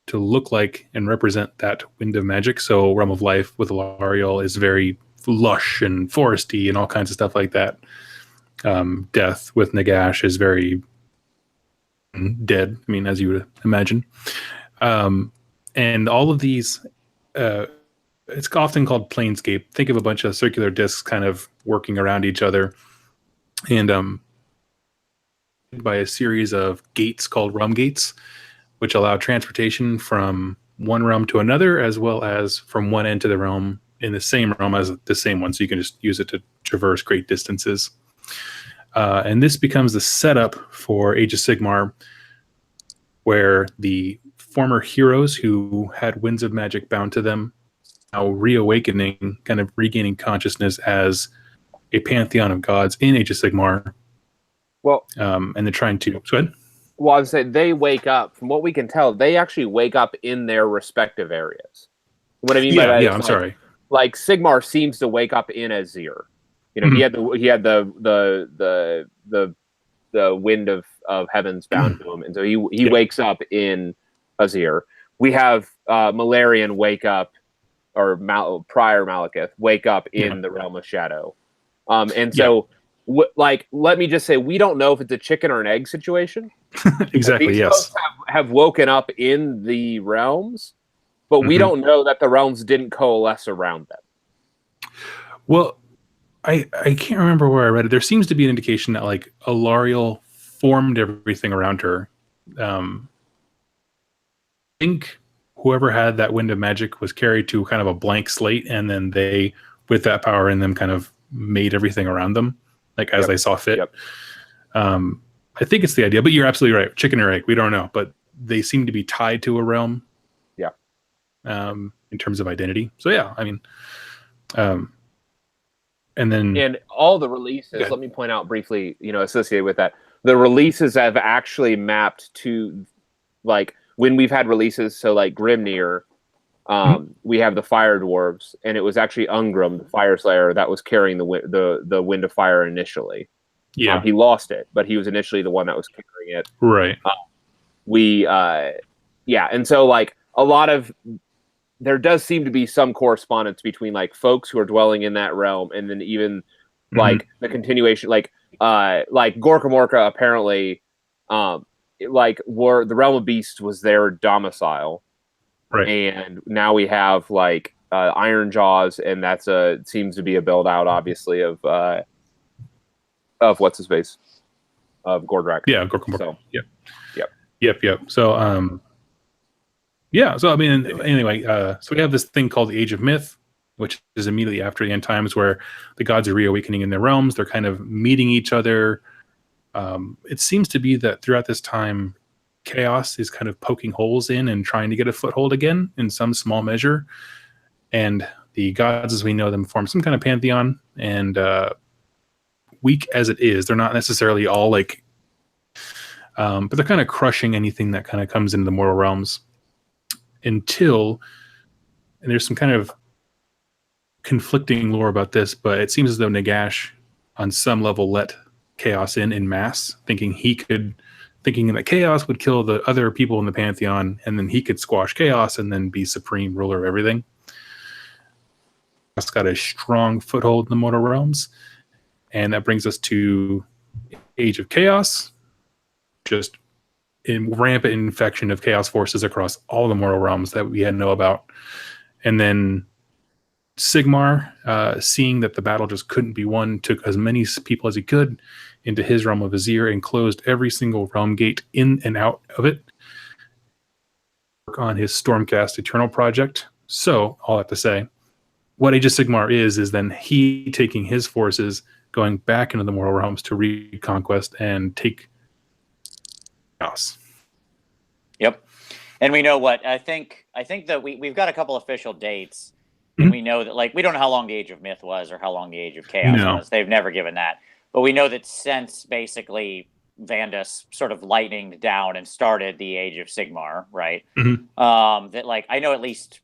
to look like and represent that wind of magic. So Realm of Life with Alariel is very lush and foresty and all kinds of stuff like that. Death with Nagash is very dead, I mean, as you would imagine. And all of these, it's often called Planescape. Think of a bunch of circular discs kind of working around each other, and by a series of gates called realm gates, which allow transportation from one realm to another, as well as from one end to the realm in the same realm as the same one, so you can just use it to traverse great distances. And this becomes the setup for Age of Sigmar, where the former heroes who had winds of magic bound to them now reawakening, kind of regaining consciousness as a pantheon of gods in Age of Sigmar. Well, and they're trying to... Go ahead. Well, I was saying they wake up. From what we can tell, they actually wake up in their respective areas. What I mean by that is, I'm sorry. Like Sigmar seems to wake up in Azir. You know, he had the wind of heavens bound to him, and so he wakes up in Azir. We have Malarian wake up, or prior Malekith wake up in the realm of Shadow. And so, let me just say, we don't know if it's a chicken or an egg situation. Exactly. These Yes. folks have woken up in the realms, but we don't know that the realms didn't coalesce around them. Well, I can't remember where I read it. There seems to be an indication that like Alariel formed everything around her. I think whoever had that wind of magic was carried to kind of a blank slate, and then they, with that power in them, kind of made everything around them, like as they saw fit. I think it's the idea, but you're absolutely right. Chicken or egg, we don't know, but they seem to be tied to a realm. Yeah. In terms of identity. So yeah, I mean, and all the releases, let me point out briefly, associated with that, the releases have actually mapped to, like, when we've had releases, so like Grimnir, we have the Fire Dwarves, and it was actually Ungrim, the Fire Slayer, that was carrying the Wind of Fire initially. Yeah. He lost it, but he was initially the one that was carrying it. Right. And so like there does seem to be some correspondence between like folks who are dwelling in that realm, and then even like the continuation, like Gorka Morka apparently, the realm of beasts was their domicile, right? And now we have like Iron Jaws, and that's seems to be a build out, obviously, of what's his face, of Gordrak. Yeah, Gorka Morka. So, Yep. So so I mean, anyway, so we have this thing called the Age of Myth, which is immediately after the end times, where the gods are reawakening in their realms. They're kind of meeting each other. It seems to be that throughout this time, chaos is kind of poking holes in and trying to get a foothold again in some small measure. And the gods, as we know them, form some kind of pantheon. And weak as it is, they're not necessarily all like, but they're kind of crushing anything that kind of comes into the mortal realms. And there's some kind of conflicting lore about this, but it seems as though Nagash on some level let chaos in mass, thinking that chaos would kill the other people in the pantheon, and then he could squash chaos and then be supreme ruler of everything. It's got a strong foothold in the mortal realms, and that brings us to Age of Chaos, just in rampant infection of chaos forces across all the mortal realms that we had know about. And then Sigmar, seeing that the battle just couldn't be won, took as many people as he could into his realm of Azir and closed every single realm gate in and out of it. Work on his Stormcast Eternal project. So, all that to say, what Age of Sigmar is then he taking his forces, going back into the mortal realms to reconquest and take chaos. Yep. And we know what I think that we've got a couple official dates, and we know that, like, we don't know how long the Age of Myth was or how long the Age of Chaos was. They've never given that, but we know that since basically Vandus sort of lightninged down and started the Age of Sigmar, right? That, like, I know at least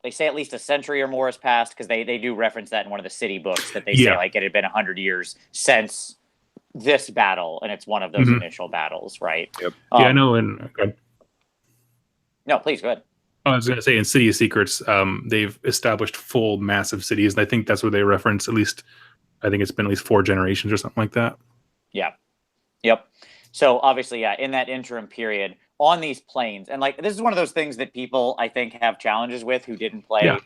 they say at least a century or more has passed, because they do reference that in one of the city books, that they say like it had been 100 years since this battle, and it's one of those initial battles, right? Yep. I know. And no, please go ahead. I was going to say, in City of Secrets, they've established full massive cities, and I think that's where they reference at least. I think it's been at least 4 generations or something like that. Yeah. Yep. So obviously, in that interim period on these planes, and like this is one of those things that people I think have challenges with who didn't play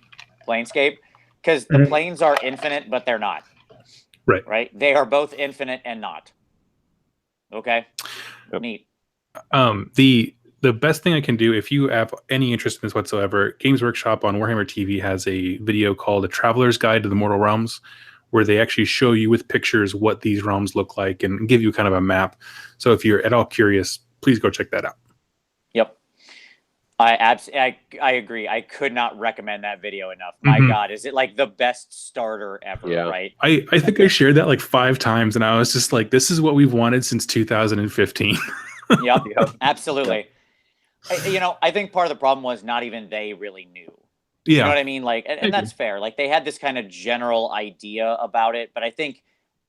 Planescape, because the planes are infinite, but they're not. Right. They are both infinite and not. Okay. Neat. the best thing I can do, if you have any interest in this whatsoever, Games Workshop on Warhammer TV has a video called A Traveler's Guide to the Mortal Realms, where they actually show you with pictures what these realms look like and give you kind of a map. So if you're at all curious, please go check that out. Yep. I agree. I could not recommend that video enough. My God, is it like the best starter ever, right? I think I shared that like 5 times, and I was just like, this is what we've wanted since 2015. Yep, absolutely. I think part of the problem was not even they really knew. You know what I mean? Like, and that's fair. Like, they had this kind of general idea about it, but I think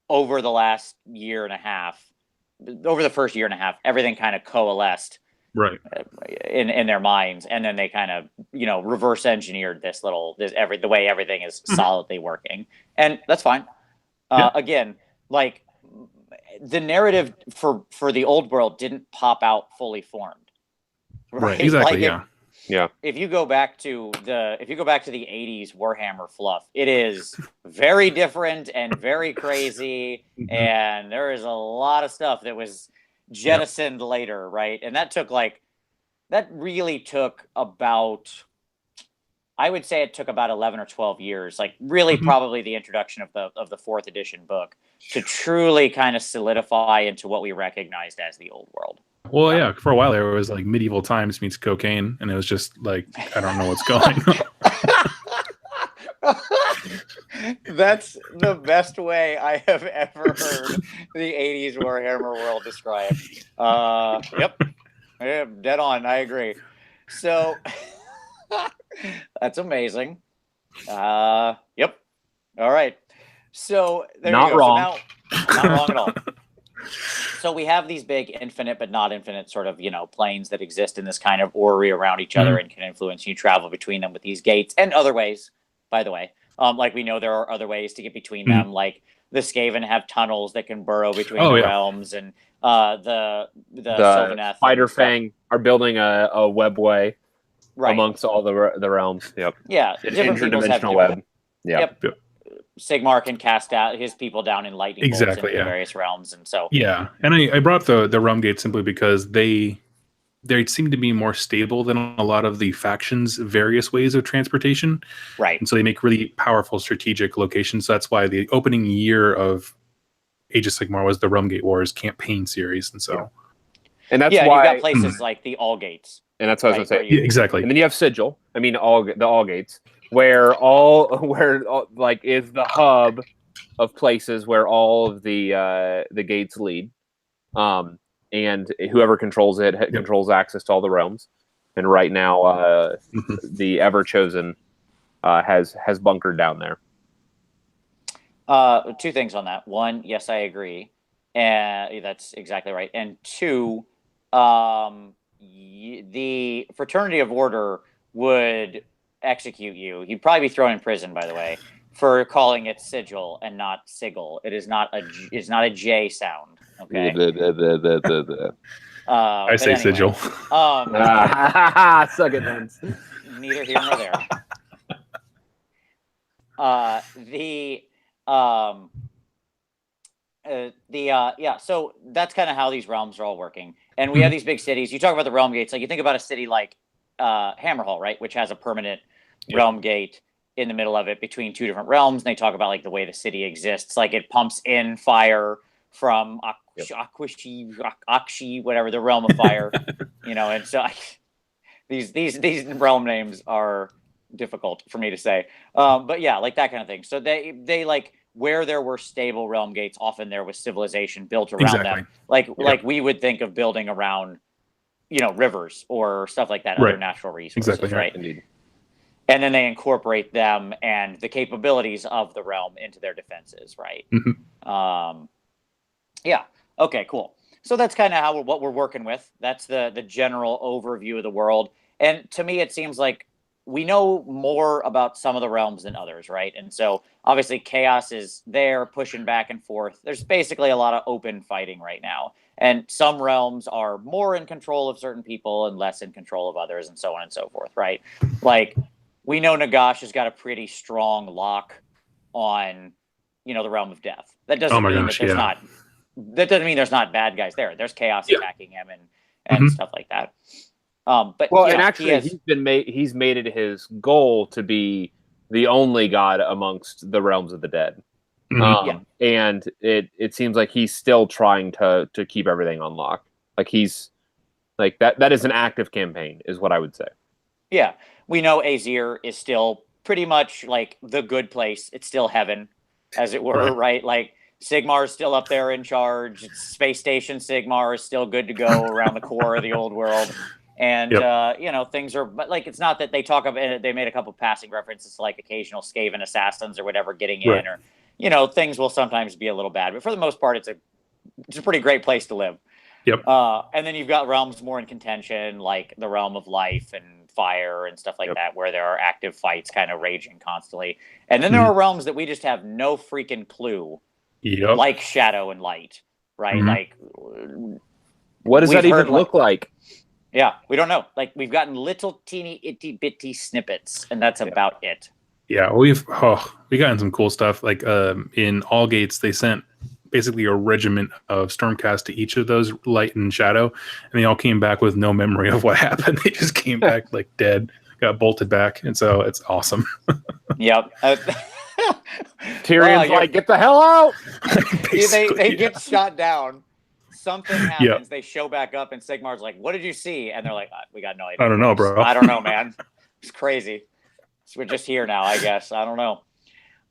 over the last year and a half, over the first year and a half, everything kind of coalesced in their minds, and then they kind of reverse engineered the way everything is solidly working, and that's fine. Again, like, the narrative for the old world didn't pop out fully formed. Right. Exactly. Like if you go back to the 80s Warhammer fluff, it is very different and very crazy, and there is a lot of stuff that was jettisoned later, right? And that really took about, I would say it took about 11 or 12 years, like really probably the introduction of the 4th edition book to truly kind of solidify into what we recognized as the old world. Well, for a while there, it was like medieval times meets cocaine, and it was just like, I don't know what's going on. That's the best way I have ever heard the 80s Warhammer world described. Yep, dead on. I agree. So that's amazing. Yep. All right. So there you go. Wrong. So now, not wrong at all. So we have these big infinite but not infinite sort of, planes that exist in this kind of orrery around each other and can influence you travel between them with these gates and other ways, by the way. Like, we know there are other ways to get between them, like the Skaven have tunnels that can burrow between the realms, and the Sylvaneth Spider Fang are building a webway amongst all the realms. Yep. Yeah. Interdimensional web. Yep. Sigmar can cast out his people down in lightning bolts into various realms, and so and I brought the realm gate simply because they seem to be more stable than a lot of the factions' various ways of transportation, right? And so they make really powerful strategic locations. So that's why the opening year of Age of Sigmar was the Realm Gate Wars campaign series, and so and that's why you've got places like the All Gates, and that's what I was going to say. Exactly. And then you have Sigil. I mean, the All Gates, where like is the hub of places where all of the gates lead, and whoever controls it controls access to all the realms. And right now, the Ever Chosen has bunkered down there. 2 things on that. 1, yes, I agree, and that's exactly right. And 2, the Fraternity of Order would execute you. You'd probably be thrown in prison, by the way, for calling it sigil and not sigil. It's not a J sound. Okay. I say anyway, sigil. Suck it, Vince. Neither here nor there. So that's kind of how these realms are all working. And we have these big cities. You talk about the realm gates, like you think about a city like Hammerhall, right, which has a permanent realm gate in the middle of it between 2 different realms. And they talk about like the way the city exists, like it pumps in fire from Akshi, whatever, the realm of fire, and so these realm names are difficult for me to say, but yeah, like that kind of thing. So they like, where there were stable realm gates, often there was civilization built around them, like we would think of building around rivers or stuff like that, other natural resources, right? Indeed. And then they incorporate them and the capabilities of the realm into their defenses, right? Yeah. Okay, cool. So that's kind of what we're working with. That's the general overview of the world. And to me, it seems like we know more about some of the realms than others, right? And so obviously chaos is there pushing back and forth. There's basically a lot of open fighting right now. And some realms are more in control of certain people and less in control of others, and so on and so forth, right? Like, we know Nagash has got a pretty strong lock on, the realm of death. That doesn't mean that there's not. That doesn't mean there's not bad guys there. There's chaos attacking him and stuff like that. But well, you and know, actually, he's made it his goal to be the only god amongst the realms of the dead. Mhm. And it seems like he's still trying to keep everything on lock. Like he's like that is an active campaign, is what I would say. Yeah, we know Azir is still pretty much like the good place. It's still heaven, as it were, right? Like Sigmar is still up there in charge. Space Station Sigmar is still good to go around the core of the old world. And you know, things are, but like it's not that they talk about it. They made a couple passing references to like occasional Skaven assassins or whatever getting in, or you know, things will sometimes be a little bad. But for the most part, it's a pretty great place to live. Yep. And then you've got realms more in contention, like the realm of life and fire and stuff like that, where there are active fights kind of raging constantly. And then there are realms that we just have no freaking clue, like shadow and light, right? Like, what does that even look like? Yeah, we don't know. Like, we've gotten little teeny itty bitty snippets, and that's about it. Yeah, we've gotten some cool stuff. Like in All Gates, they sent basically a regiment of Stormcast to each of those light and shadow, and they all came back with no memory of what happened. They just came back like dead, got bolted back, and so it's awesome. Yep. Tyrion's like, get the hell out! they get shot down. Something happens. They show back up, and Sigmar's like, "What did you see?" And they're like, "We got no idea." I don't know, bro. I don't know, man. It's crazy. So we're just here now, I guess. I don't know.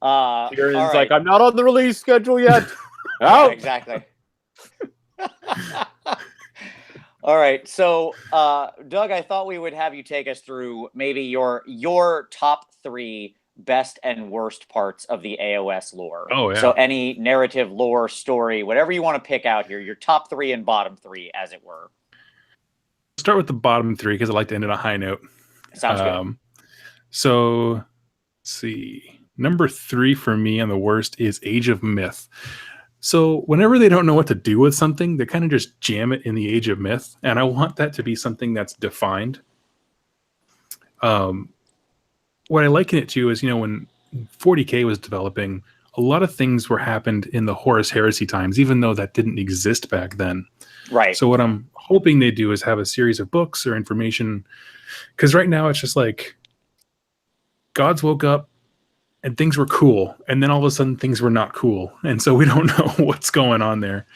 Tyrion's like, "I'm not on the release schedule yet." Yeah, exactly. All right. So, Doug, I thought we would have you take us through maybe your top 3 best and worst parts of the AOS lore. Oh, yeah. So any narrative, lore, story, whatever you want to pick out here, your top 3 and bottom 3, as it were. Start with the bottom 3 because I like to end on a high note. Sounds good. So, let's see. Number 3 for me on the worst is Age of Myth. So whenever they don't know what to do with something, they kind of just jam it in the Age of Myth. And I want that to be something that's defined. What I liken it to is, you know, when 40K was developing, a lot of things were happened in the Horus Heresy times, even though that didn't exist back then. Right. So what I'm hoping they do is have a series of books or information. Because right now it's just like gods woke up, and things were cool, and then all of a sudden things were not cool, and so we don't know what's going on there.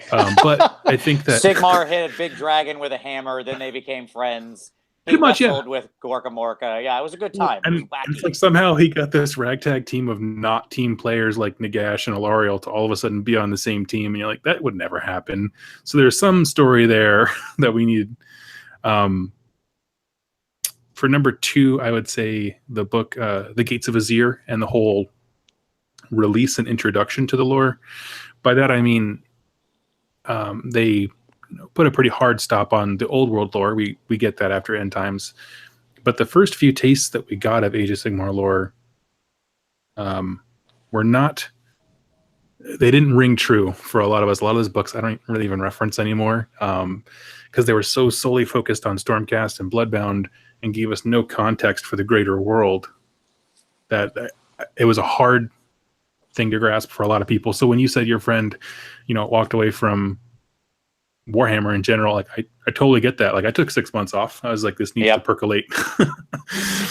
But I think that Sigmar hit a big dragon with a hammer, then they became friends. He pretty much, wrestled with Gorka Morka. Yeah, it was a good time. And it's like somehow he got this ragtag team of not team players like Nagash and Alariel to all of a sudden be on the same team, and you're like, that would never happen. So there's some story there that we need. For number 2, I would say the book, The Gates of Azir, and the whole release and introduction to the lore. By that, I mean, they put a pretty hard stop on the old world lore. We get that after End Times. But the first few tastes that we got of Age of Sigmar lore were not, they didn't ring true for a lot of us. A lot of those books I don't really even reference anymore because they were so solely focused on Stormcast and Bloodbound and gave us no context for the greater world that it was a hard thing to grasp for a lot of people. So when you said your friend, you know, walked away from Warhammer in general, like I totally get that. Like I took 6 months off. I was like, this needs to percolate.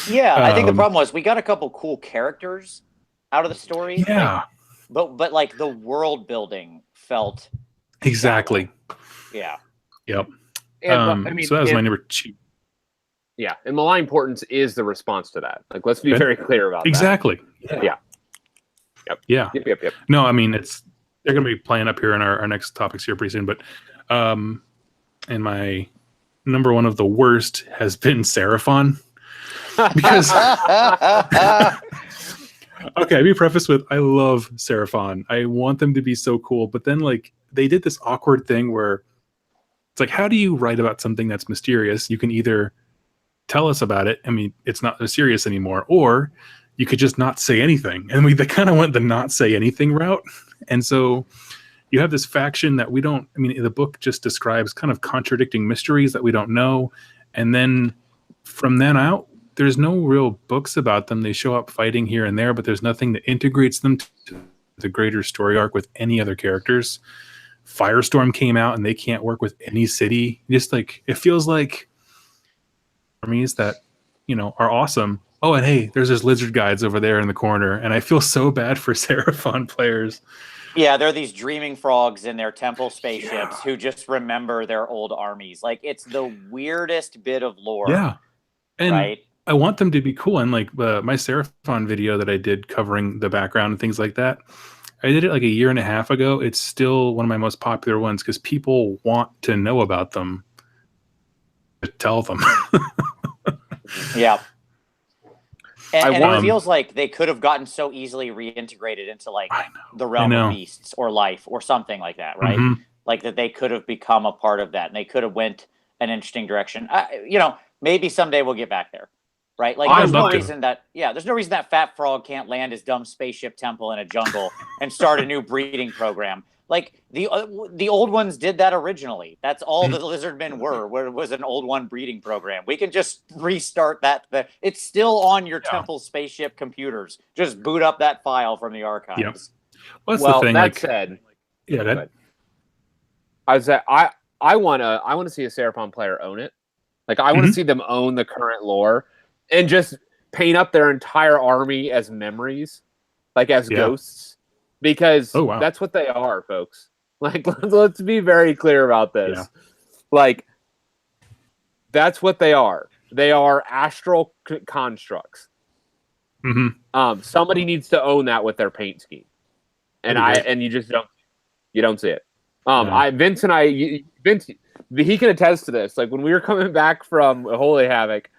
Yeah, I think the problem was we got a couple cool characters out of the story. Yeah. Like, but like the world building felt exactly. Yeah. Yep. I mean, so that was my number 2. Yeah, and Malign Portents is the response to that. Like, let's be very clear about exactly. that. Yeah. Yep. Yeah. Yep. No, I mean, they're going to be playing up here in our next topics here pretty soon. But, and my number 1 of the worst has been Seraphon. Because, okay, let me preface with, I love Seraphon. I want them to be so cool. But then, like, they did this awkward thing where it's like, how do you write about something that's mysterious? You can either tell us about it. I mean, it's not mysterious anymore. Or you could just not say anything. And they kind of went the not say anything route. And so you have this faction that we don't, I mean, the book just describes kind of contradicting mysteries that we don't know. And then from then out, there's no real books about them. They show up fighting here and there, but there's nothing that integrates them to the greater story arc with any other characters. Firestorm came out and they can't work with any city. Just like, it feels like armies that are awesome. Oh, and hey, there's this lizard guides over there in the corner, and I feel so bad for Seraphon players. Yeah, they're these dreaming frogs in their temple spaceships who just remember their old armies. Like, it's the weirdest bit of lore. Yeah, and right? I want them to be cool. And like my Seraphon video that I did covering the background and things like that, I did it like a year and a half ago. It's still one of my most popular ones because people want to know about them. To tell them. Yeah. And it feels like they could have gotten so easily reintegrated into like the realm of beasts or life or something like that, right? Mm-hmm. Like that they could have become a part of that and they could have went an interesting direction. Maybe someday we'll get back there, right? Like there's no reason that Fat Frog can't land his dumb spaceship temple in a jungle and start a new breeding program. Like the old ones did that originally. That's all the Lizardmen was an old one breeding program. We can just restart that. It's still on your temple spaceship computers. Just boot up that file from the archives. Yep. Well, the thing, that said, I want to see a Seraphon player own it. Like I want to see them own the current lore and just paint up their entire army as memories, like as ghosts. Because that's what they are, folks. Like, let's be very clear about this. Yeah. Like, that's what they are. They are astral constructs. Mm-hmm. Somebody needs to own that with their paint scheme, and you just don't see it. Vince, he can attest to this. Like when we were coming back from Holy Havoc,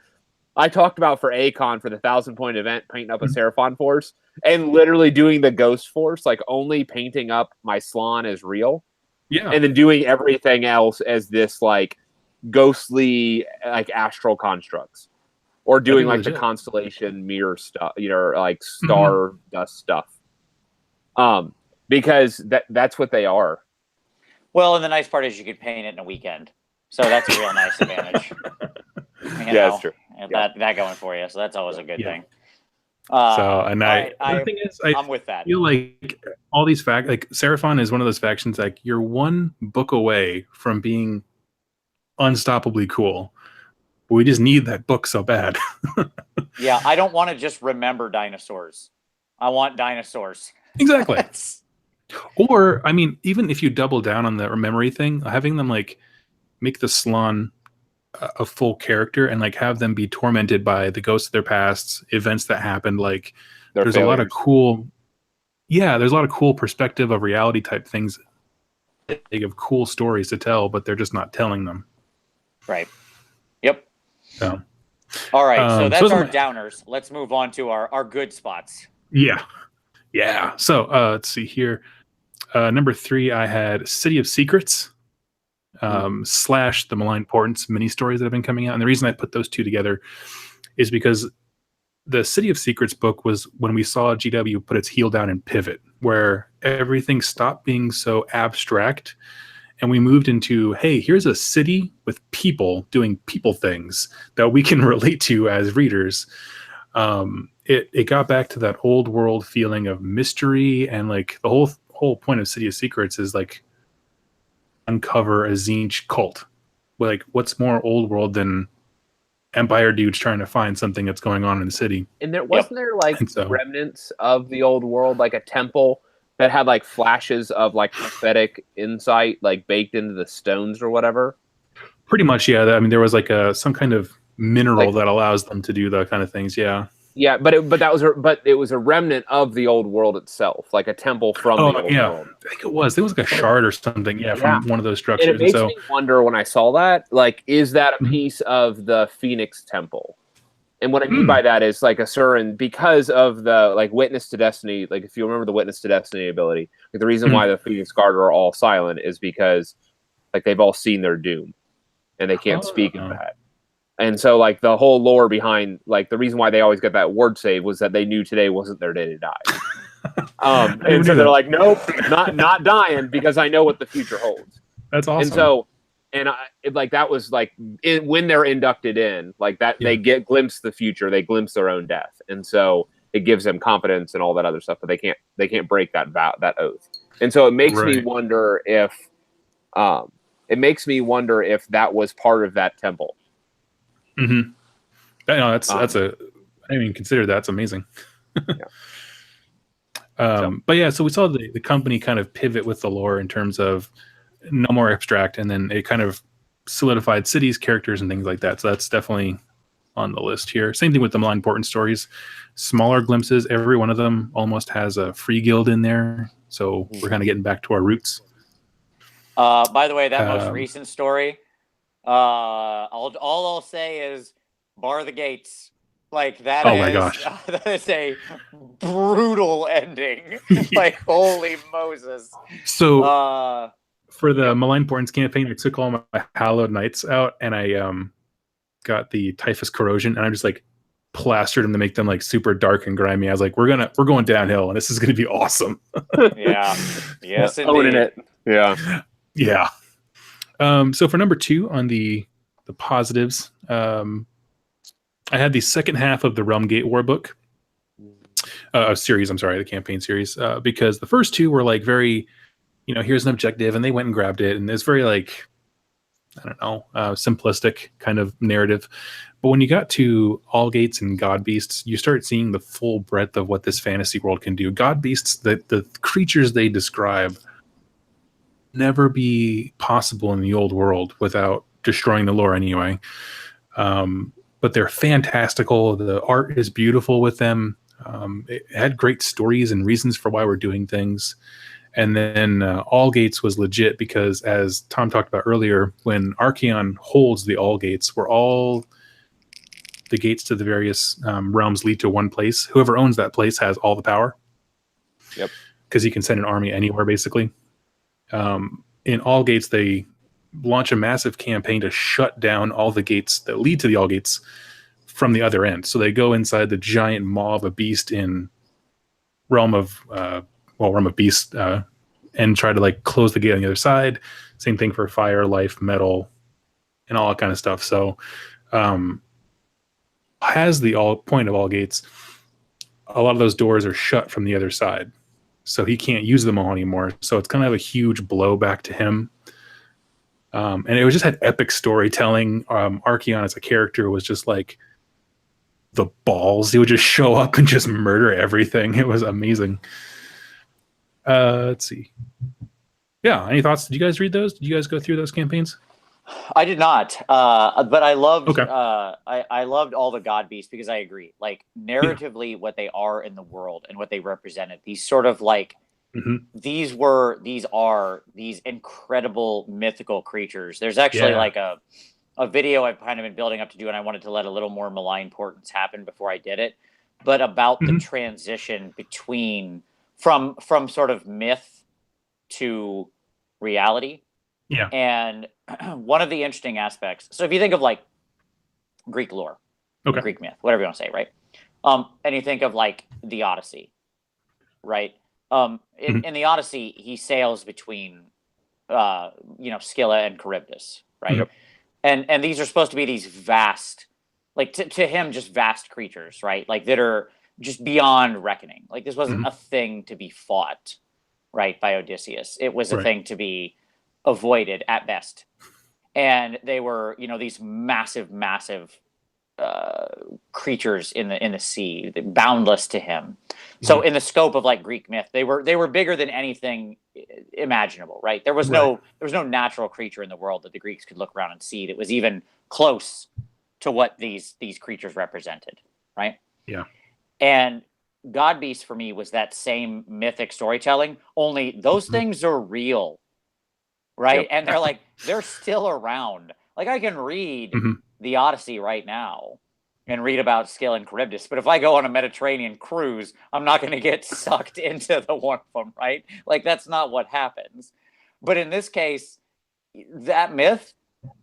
I talked about for Acon for the 1,000-point event, painting up a Seraphon force. And literally doing the ghost force, like only painting up my Slann as real. Yeah. And then doing everything else as this like ghostly like astral constructs. Or doing like the constellation mirror stuff, like star dust stuff. Because that's what they are. Well, and the nice part is you could paint it in a weekend. So that's a real nice advantage. That's true. That going for you. So that's always a good thing. The thing is, I'm with that. I feel like all these like Seraphon is one of those factions. Like you're one book away from being unstoppably cool. But we just need that book so bad. Yeah, I don't want to just remember dinosaurs. I want dinosaurs. Exactly. Or I mean, even if you double down on the memory thing, having them like make the Slann a full character and like have them be tormented by the ghosts of their pasts, events that happened. Like there's a lot of cool perspective of reality type things. They have cool stories to tell, but they're just not telling them. Right. Yep. So, all right. So that's our downers. Let's move on to our good spots. Yeah. Yeah. So let's see here. Number 3, I had City of Secrets. / the Malign Portents mini stories that have been coming out. And the reason I put those two together is because the City of Secrets book was when we saw GW put its heel down and pivot, where everything stopped being so abstract and we moved into, hey, here's a city with people doing people things that we can relate to as readers. It got back to that old world feeling of mystery, and like the whole point of City of Secrets is like uncover a Tzeentch cult. Like, what's more old world than Empire dudes trying to find something that's going on in the city? And there wasn't there like remnants of the old world, like a temple that had like flashes of like prophetic insight, like baked into the stones or whatever. Pretty much, yeah. I mean, there was like some kind of mineral that allows them to do that kind of things. Yeah. Yeah, but it was a remnant of the old world itself, like a temple from the old world. I think it was. There was like a shard or something, from one of those structures. And it makes me wonder when I saw that, like, is that a piece of the Phoenix Temple? And what I mean by that is like a certain, because of the like Witness to Destiny, like if you remember the Witness to Destiny ability, like the reason why the Phoenix Guard are all silent is because like they've all seen their doom and they can't speak of that. And so, like, the whole lore behind, like, the reason why they always get that word save was that they knew today wasn't their day to die. And so they're like, nope, not dying because I know what the future holds. That's awesome. And so, that was like when they're inducted in, like that, they glimpse the future, they glimpse their own death, and so it gives them confidence and all that other stuff. But they can't break that that oath. And so it makes me wonder if, that was part of that temple. That's I didn't even consider that's amazing. But yeah, so we saw the company kind of pivot with the lore in terms of no more abstract, and then it kind of solidified cities, characters, and things like that. So that's definitely on the list here. Same thing with the Malign important stories. Smaller glimpses. Every one of them almost has a free guild in there. So we're kind of getting back to our roots. By the way, that most recent story, all I'll say is bar the gates. Like that my gosh. That is a brutal ending. Like holy Moses. So for the Malign Portents campaign, I took all my Hallowed Knights out, and I got the Typhus Corrosion, and I just like plastered them to make them like super dark and grimy. I was like, we're going downhill, and this is going to be awesome. Yeah. Yes, indeed. Owning it. Yeah. Yeah. So for number 2 on the positives, I had the second half of the Realm Gate War book series. I'm sorry, the campaign series, because the first 2 were like very, here's an objective, and they went and grabbed it, and it's very like, I don't know, simplistic kind of narrative. But when you got to All Gates and God Beasts, you start seeing the full breadth of what this fantasy world can do. God Beasts, the creatures they describe, never be possible in the old world without destroying the lore anyway. But they're fantastical. The art is beautiful with them. It had great stories and reasons for why we're doing things. And then All Gates was legit because, as Tom talked about earlier, when Archaon holds the All Gates, where all the gates to the various realms lead to one place, whoever owns that place has all the power. Yep. Because he can send an army anywhere, basically. In All Gates, they launch a massive campaign to shut down all the gates that lead to the All Gates from the other end. So they go inside the giant maw of a beast in Realm of Beast, and try to like close the gate on the other side. Same thing for fire, life, metal, and all that kind of stuff. So has the point of All Gates, a lot of those doors are shut from the other side. So he can't use them all anymore. So it's kind of a huge blow back to him. And it just had epic storytelling. Archaon as a character was just like the balls. He would just show up and just murder everything. It was amazing. Let's see. Yeah, any thoughts? Did you guys read those? Did you guys go through those campaigns? I did not, but I loved. Okay. I loved all the God Beasts because I agree. Like narratively, what they are in the world and what they represented. These sort of like these are these incredible mythical creatures. There's actually like a video I've kind of been building up to do, and I wanted to let a little more Malign Portents happen before I did it. But about the transition between from sort of myth to reality. Yeah. And one of the interesting aspects, so if you think of like Greek lore, Greek myth, whatever you want to say, right? And you think of like the Odyssey, right? In the Odyssey, he sails between, Scylla and Charybdis, right? Yep. And these are supposed to be these vast, like to him, just vast creatures, right? Like that are just beyond reckoning. Like this wasn't a thing to be fought, right, by Odysseus. It was a thing to be avoided at best. And they were, these massive creatures in the sea, boundless to him. So in the scope of like Greek myth, they were bigger than anything imaginable, right? There was no natural creature in the world that the Greeks could look around and see that was even close to what these creatures represented, right? Yeah. And God Beast for me was that same mythic storytelling, only those things are real, right? Yep. And they're still around. Like I can read the Odyssey right now and read about Scylla and Charybdis, but if I go on a Mediterranean cruise, I'm not going to get sucked into the one of them, right? Like that's not what happens. But in this case, that myth,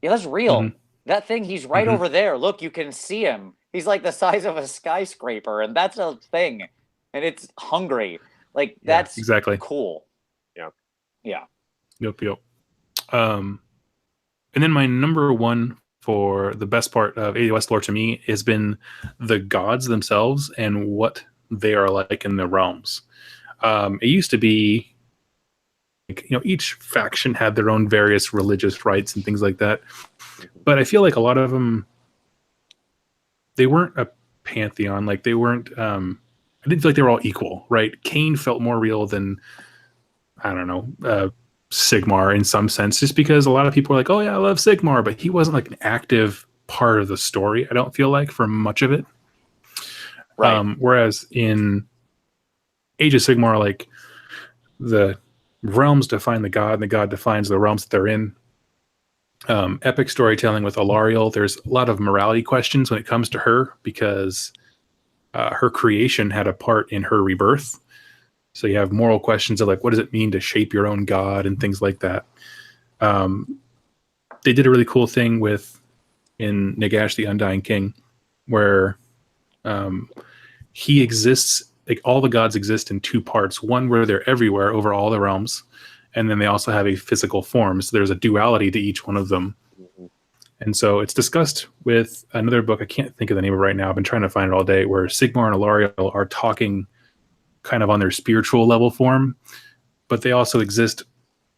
that's real. That thing, he's right over there. Look, you can see him. He's like the size of a skyscraper, and that's a thing. And it's hungry. Like that's exactly cool. Yeah. Yeah. Yep. And then my number one for the best part of AOS lore to me has been the gods themselves and what they are like in the realms. It used to be, each faction had their own various religious rites and things like that. But I feel like a lot of them, they weren't a pantheon. Like they weren't. I didn't feel like they were all equal, right? Cain felt more real than, I don't know, Sigmar in some sense, just because a lot of people are like, oh yeah, I love Sigmar, but he wasn't like an active part of the story. I don't feel like for much of it. Right. Whereas in Age of Sigmar, like the realms define the god, and the god defines the realms that they're in. Epic storytelling with Alariel, there's a lot of morality questions when it comes to her, because her creation had a part in her rebirth. So you have moral questions of like, what does it mean to shape your own god and things like that. They did a really cool thing in Nagash the Undying King, where he exists, like all the gods exist in two parts. One where they're everywhere over all the realms, and then they also have a physical form. So there's a duality to each one of them. Mm-hmm. And so it's discussed with another book. I can't think of the name of it right now. I've been trying to find it all day, where Sigmar and Alariel are talking kind of on their spiritual level form, but they also exist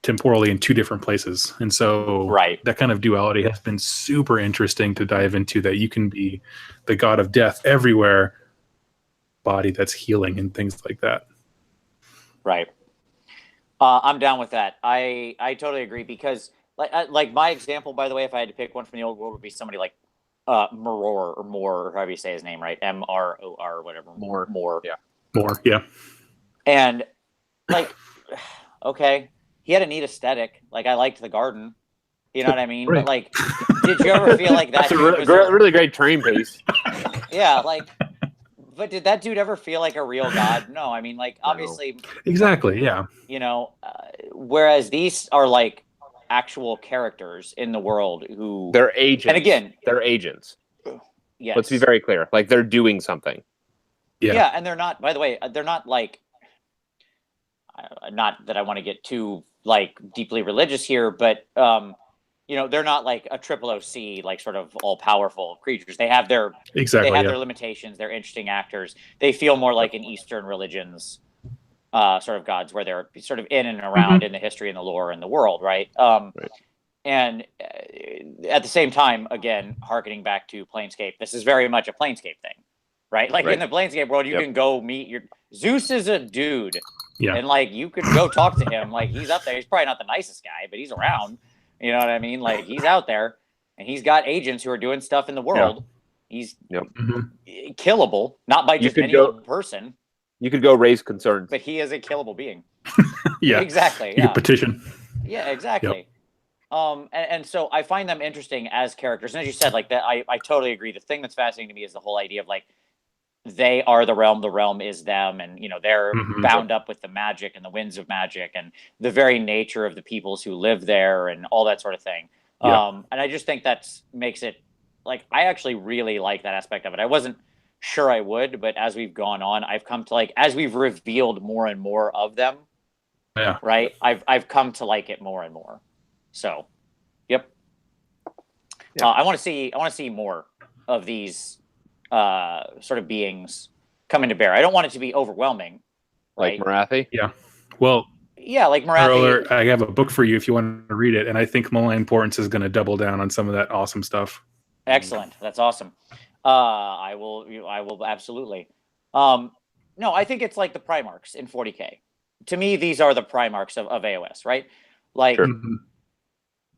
temporally in two different places. And so that kind of duality has been super interesting to dive into, that you can be the god of death everywhere, body that's healing and things like that. Right. I'm down with that. I totally agree, because like my example, by the way, if I had to pick one from the old world, would be somebody like Moror or Moore, or however you say his name, right? Moror or whatever. Moore. Yeah. More, yeah. And like, okay, he had a neat aesthetic. Like, I liked the garden. You know what I mean? Right. But like, did you ever feel like that? That's a really great train piece. Yeah, like, but did that dude ever feel like a real god? No, I mean, like, obviously. Exactly, yeah. You know, whereas these are like actual characters in the world who... They're agents. And again... They're agents. Yes. Let's be very clear. Like, they're doing something. Yeah, and they're not, by the way, they're not like... not that I want to get too, like, deeply religious here, but... you know, they're not like a triple OC, like sort of all powerful creatures. They have their their limitations. They're interesting actors. They feel more like an Eastern religion's sort of gods, where they're sort of in and around in the history and the lore and the world, right? And at the same time, again, harkening back to Planescape, this is very much a Planescape thing, right? Like in the Planescape world, you can go meet your... Zeus is a dude. Yeah. And like, you could go talk to him. Like, he's up there. He's probably not the nicest guy, but he's around. You know what I mean? Like, he's out there, and he's got agents who are doing stuff in the world. Yeah. He's killable, not by just any old person. You could go raise concerns. But he is a killable being. Yeah. Exactly. You could petition. Yeah, exactly. Yep. And so I find them interesting as characters. And as you said, like that, I totally agree. The thing that's fascinating to me is the whole idea of like, they are the realm is them, and you know, they're bound up with the magic and the winds of magic and the very nature of the peoples who live there and all that sort of thing. And I just think that's makes it like, I actually really like that aspect of it. I wasn't sure I would, but as we've gone on, I've come to like, as we've revealed more and more of them, right, I've come to like it more and more. So I want to see more of these sort of beings coming to bear. I don't want it to be overwhelming. Right? Like Marathi? Yeah. Well, yeah, like Marathi. I have a book for you if you want to read it, and I think Malign Importance is going to double down on some of that awesome stuff. Excellent. That's awesome. I will absolutely. No, I think it's like the Primarchs in 40K. To me, these are the Primarchs of AOS, right? Like,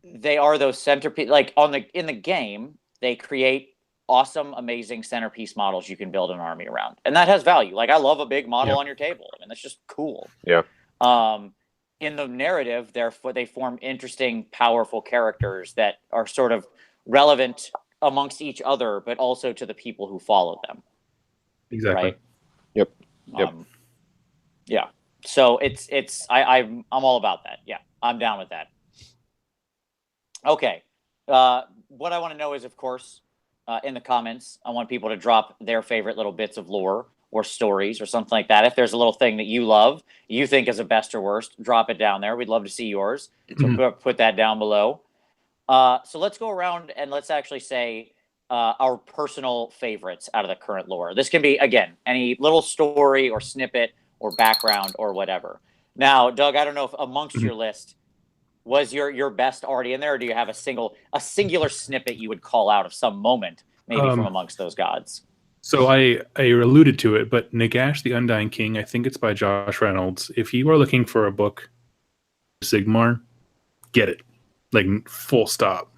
they are those centerpiece. Like in the game, they create awesome, amazing centerpiece models you can build an army around, and that has value. Like, I love a big model on your table. I mean, that's just cool. Yeah. In the narrative, they form interesting, powerful characters that are sort of relevant amongst each other, but also to the people who follow them. Exactly. Right? Yep. Yeah. So I'm all about that. Yeah, I'm down with that. Okay. What I want to know is, of course, in the comments, I want people to drop their favorite little bits of lore or stories or something like that. If there's a little thing that you love, you think is a best or worst, drop it down there. We'd love to see yours. So put that down below. So let's go around and let's actually say our personal favorites out of the current lore. This can be, again, any little story or snippet or background or whatever. Now, Doug, I don't know if amongst your list, was your best already in there, or do you have a singular snippet you would call out of some moment maybe from amongst those gods. So I alluded to it, but Nagash, the Undying King, I think it's by Josh Reynolds. If you are looking for a book, Sigmar, get it. Like, full stop.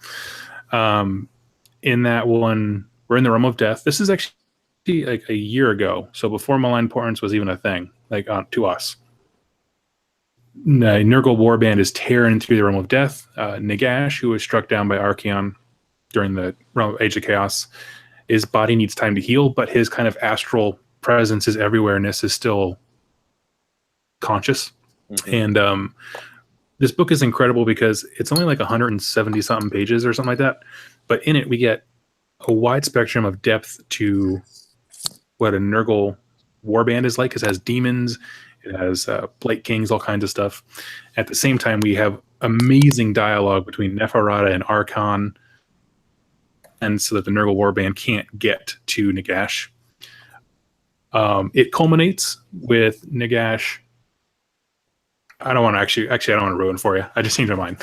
In that one, we're in the Realm of Death. This is actually like a year ago, so before Malign Portents was even a thing, like to us. Nurgle Warband is tearing through the Realm of Death. Nagash, who was struck down by Archaon during the Age of Chaos, his body needs time to heal, but his kind of astral presence, his everywhereness is still conscious. Mm-hmm. And this book is incredible because it's only like 170 something pages or something like that. But in it, we get a wide spectrum of depth to what a Nurgle warband is like, because it has demons, it has Blight Kings, all kinds of stuff. At the same time, we have amazing dialogue between Neferata and Archon, and so that the Nurgle warband can't get to Nagash. It culminates with Nagash. I don't want to ruin for you. I just changed my mind.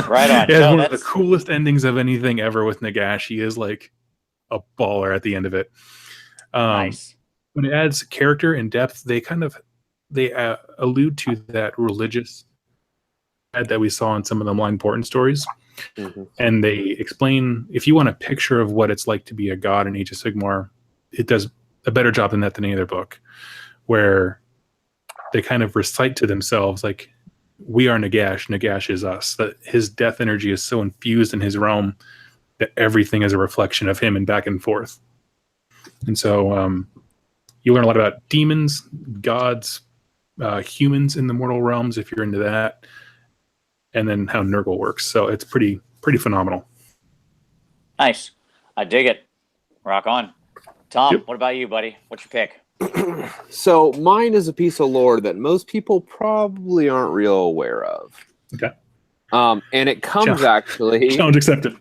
Right on. It has one of the coolest endings of anything ever with Nagash. He is like a baller at the end of it. Nice. When it adds character and depth, they allude to that religious that we saw in some of the Malign Portent stories. Mm-hmm. And they explain, if you want a picture of what it's like to be a god in Age of Sigmar, it does a better job than that than any other book, where they kind of recite to themselves, like, we are Nagash, Nagash is us. That his death energy is so infused in his realm that everything is a reflection of him and back and forth. And so you learn a lot about demons, gods, humans in the mortal realms, if you're into that, and then how Nurgle works. So it's pretty phenomenal. Nice. I dig it. Rock on. Tom, What about you, buddy? What's your pick? So mine is a piece of lore that most people probably aren't real aware of. Okay. And it comes actually... Challenge accepted.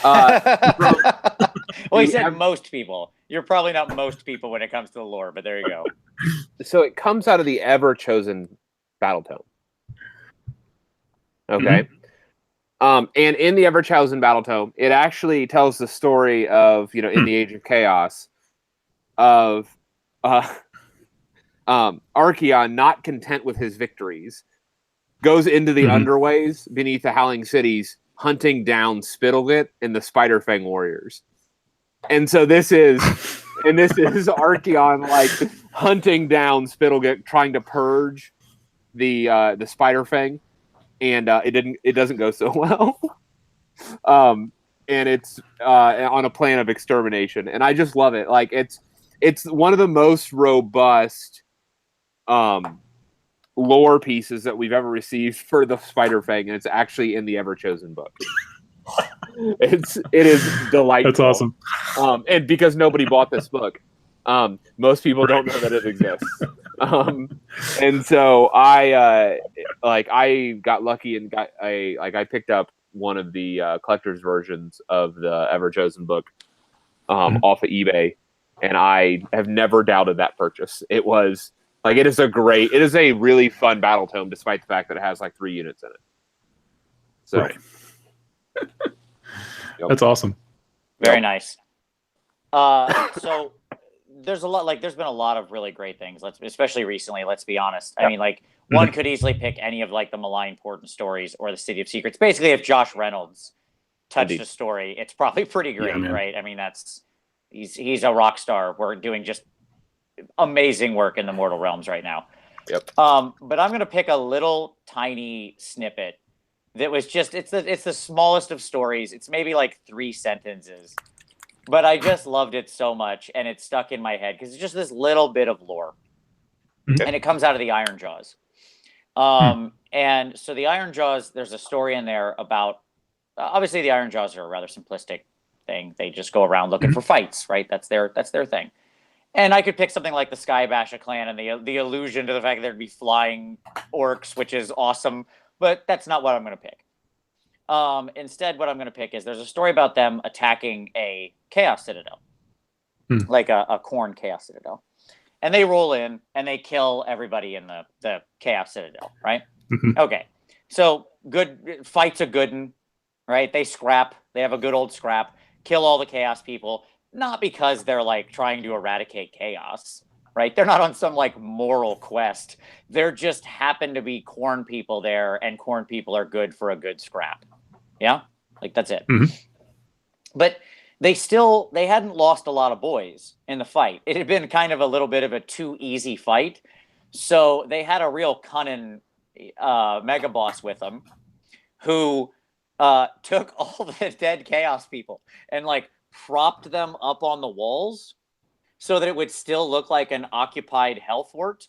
Well, he said most people. You're probably not most people when it comes to the lore, but there you go. So it comes out of the Ever-Chosen Battle Tome. Okay. Mm-hmm. And in the Ever-Chosen Battle Tome, it actually tells the story of, in the Age of Chaos, of Archaon, not content with his victories, goes into the underways beneath the Howling Cities, hunting down Spittlegit and the Spiderfang warriors. And so this is Archaon like hunting down Spittlegit, trying to purge the Spiderfang, and it doesn't go so well. And it's on a plan of extermination, and I just love it. Like it's one of the most robust lore pieces that we've ever received for the Spiderfang, and it's actually in the Ever-Chosen book. It is delightful. That's awesome. And because nobody bought this book, most people don't know that it exists. And so I got lucky and I picked up one of the collector's versions of the Ever-Chosen book off of eBay, and I have never doubted that purchase. It was like, it is a really fun battle tome, despite the fact that it has like 3 units in it. So, right. That's awesome. Very nice. So there's been a lot of really great things, especially recently, let's be honest. I mean, like, one could easily pick any of like the Malign Portent stories or the City of Secrets. Basically, if Josh Reynolds touched a story, it's probably pretty great, right? I mean, he's a rock star. We're doing just amazing work in the mortal realms right now. Yep. But I'm gonna pick a little tiny snippet that was just it's the smallest of stories. It's maybe like 3 sentences, but I just loved it so much, and it stuck in my head because it's just this little bit of lore, and it comes out of the Iron Jaws. And so the Iron Jaws, there's a story in there about obviously the Iron Jaws are a rather simplistic thing. They just go around looking for fights, right? That's their thing. And I could pick something like the Skybasha clan and the allusion to the fact that there'd be flying orcs, which is awesome, but that's not what I'm going to pick. Instead, what I'm going to pick is there's a story about them attacking a Chaos Citadel, like a Khorne Chaos Citadel. And they roll in and they kill everybody in the Chaos Citadel, right? Okay. So good fights a good one, right? They scrap. They have a good old scrap. kill all the chaos people, not because they're like trying to eradicate chaos, right? They're not on some like moral quest. There just happen to be corn people there, and corn people are good for a good scrap. Yeah, like that's it. Mhm. But they hadn't lost a lot of boys in the fight. It had been kind of a little bit of a too easy fight, so they had a real cunning mega boss with them, who took all the dead chaos people and like propped them up on the walls so that it would still look like an occupied health fort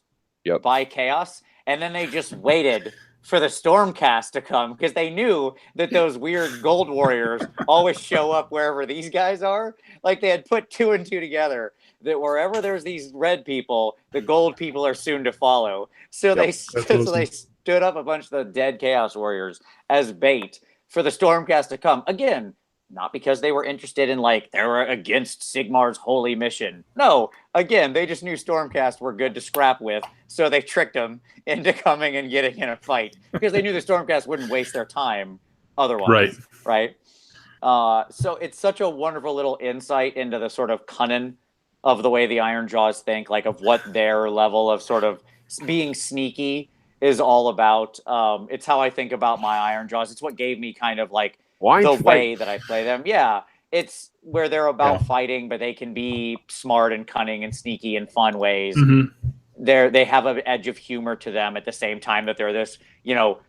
by chaos. And then they just waited for the Stormcast to come, because they knew that those weird gold warriors always show up wherever these guys are. Like they had put 2 and 2 together, that wherever there's these red people, the gold people are soon to follow. So they stood up a bunch of the dead chaos warriors as bait for the Stormcast to come. Again, not because they were interested in, like, they were against Sigmar's holy mission. No, again, they just knew Stormcast were good to scrap with, so they tricked them into coming and getting in a fight, because they knew the Stormcast wouldn't waste their time otherwise. Right? So it's such a wonderful little insight into the sort of cunning of the way the Ironjawz think, like of what their level of sort of being sneaky is all about. It's how I think about my Ironjawz. It's what gave me kind of like way that I play them. Yeah, it's where they're about fighting, but they can be smart and cunning and sneaky in fun ways. They have an edge of humor to them at the same time that they're this,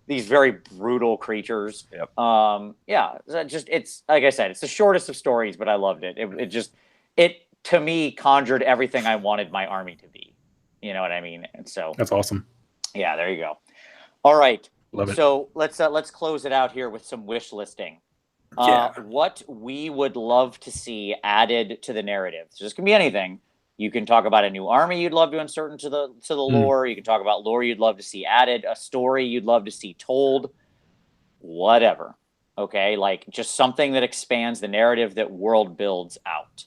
these very brutal creatures. It's like I said, it's the shortest of stories, but I loved it. It to me conjured everything I wanted my army to be. You know what I mean? And so that's awesome. Yeah, there you go. All right. Love it. So let's close it out here with some wish listing. What we would love to see added to the narrative. So this can be anything. You can talk about a new army you'd love to insert into the lore. You can talk about lore you'd love to see added, a story you'd love to see told, whatever. Okay, like just something that expands the narrative that world builds out.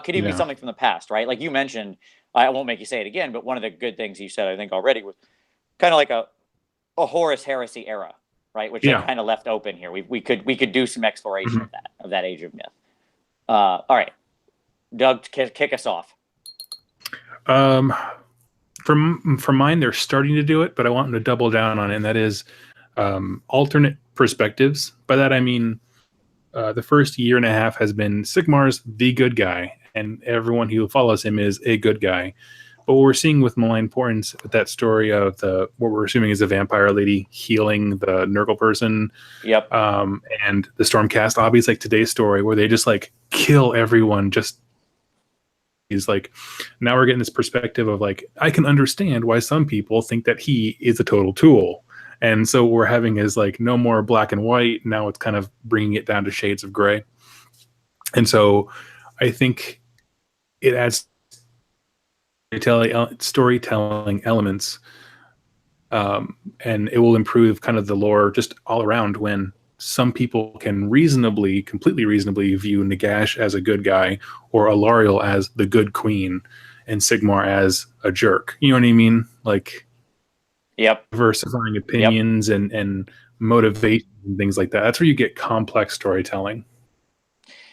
Could even be something from the past, right? Like you mentioned, I won't make you say it again, but one of the good things you said, I think already, was kind of like a Horus Heresy era, right? Which I kind of left open here. We could do some exploration of that Age of Myth. All right, Doug, kick us off. From mine, they're starting to do it, but I want them to double down on it, and that is alternate perspectives. By that I mean the first year and a half has been Sigmar's the good guy, and everyone who follows him is a good guy. But what we're seeing with Malign Portents, with that story of what we're assuming is a vampire lady healing the Nurgle person, and the Stormcast obby is like today's story, where they just like kill everyone. He's like, now we're getting this perspective of like, I can understand why some people think that he is a total tool. And so what we're having is like no more black and white. Now it's kind of bringing it down to shades of gray. And so I think it adds storytelling elements, and it will improve kind of the lore just all around, when some people can completely reasonably view Nagash as a good guy, or Alariel as the good queen, and Sigmar as a jerk. You know what I mean? Like, diversifying opinions and motivation and things like that. That's where you get complex storytelling.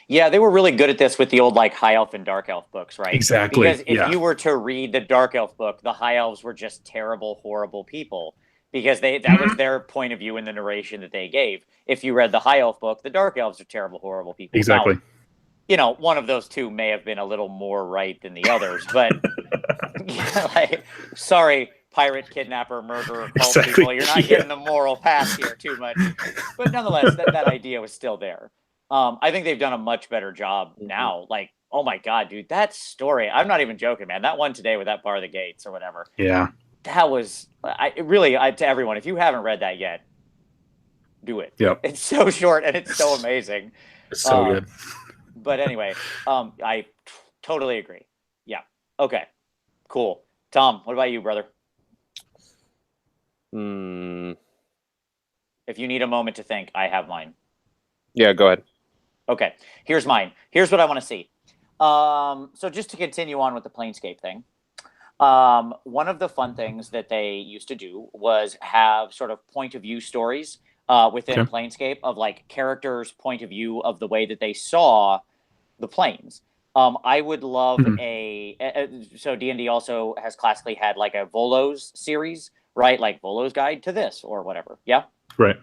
Yeah, they were really good at this with the old like High Elf and Dark Elf books, right? Exactly. Because if you were to read the Dark Elf book, the High Elves were just terrible, horrible people, because that was their point of view in the narration that they gave. If you read the High Elf book, the Dark Elves are terrible, horrible people. Exactly. Now, one of those two may have been a little more right than the others, but sorry, pirate, kidnapper, murderer, cult people, you're not getting the moral pass here too much. But nonetheless, that idea was still there. I think they've done a much better job now. Like, oh my God, dude, that story, I'm not even joking, man. That one today with that Bar of the Gates or whatever. Yeah. That was, to everyone, if you haven't read that yet, do it. Yep. It's so short and it's so amazing. It's so good. But anyway, I totally agree. Yeah. Okay. Cool. Tom, what about you, brother? If you need a moment to think, I have mine. Yeah, go ahead. Okay, here's mine. Here's what I want to see. So just to continue on with the Planescape thing, one of the fun things that they used to do was have sort of point of view stories within Planescape, of like characters' point of view of the way that they saw the planes. I would love so D&D also has classically had like a Volos series, right? Like Volo's Guide to this or whatever. Yeah. Right.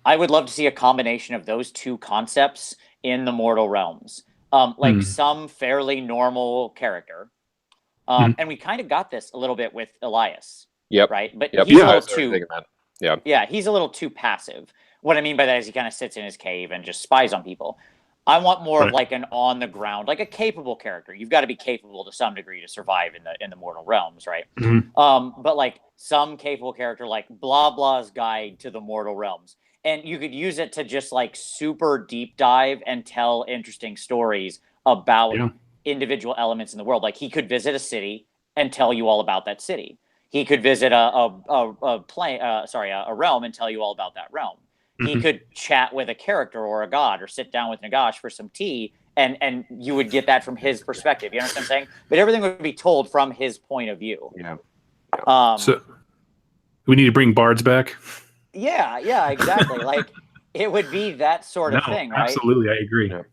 I would love to see a combination of those two concepts in the mortal realms. Like some fairly normal character. And we kind of got this a little bit with Elias. Yep. Right. But Yep. he's a little too. Yeah. Yeah, he's a little too passive. What I mean by that is he kind of sits in his cave and just spies on people. I want more of like an on the ground, like a capable character. You've got to be capable to some degree to survive in the mortal realms, right? But like some capable character, like blah blah's guide to the mortal realms, and you could use it to just like super deep dive and tell interesting stories about individual elements in the world. Like he could visit a city and tell you all about that city. He could visit a realm and tell you all about that realm. He could chat with a character or a god or sit down with Nagash for some tea, and you would get that from his perspective. You understand what I'm saying? But everything would be told from his point of view. Yeah. So we need to bring bards back. Yeah, exactly. Like it would be that sort of thing, right? Absolutely, I agree. Yeah.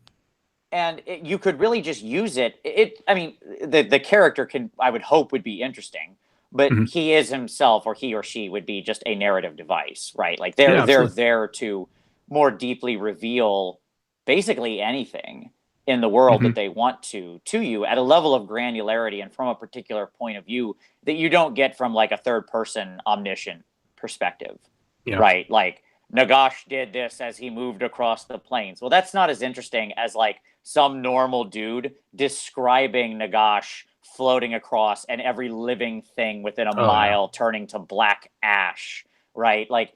And you could really just use it. I mean, the character I would hope would be interesting. But he is himself, or he or she would be just a narrative device, right? Like they're there to more deeply reveal basically anything in the world that they want to you at a level of granularity and from a particular point of view that you don't get from like a third person omniscient perspective, right? Like Nagash did this as he moved across the plains. Well, that's not as interesting as like some normal dude describing Nagash floating across and every living thing within a mile turning to black ash, right? Like,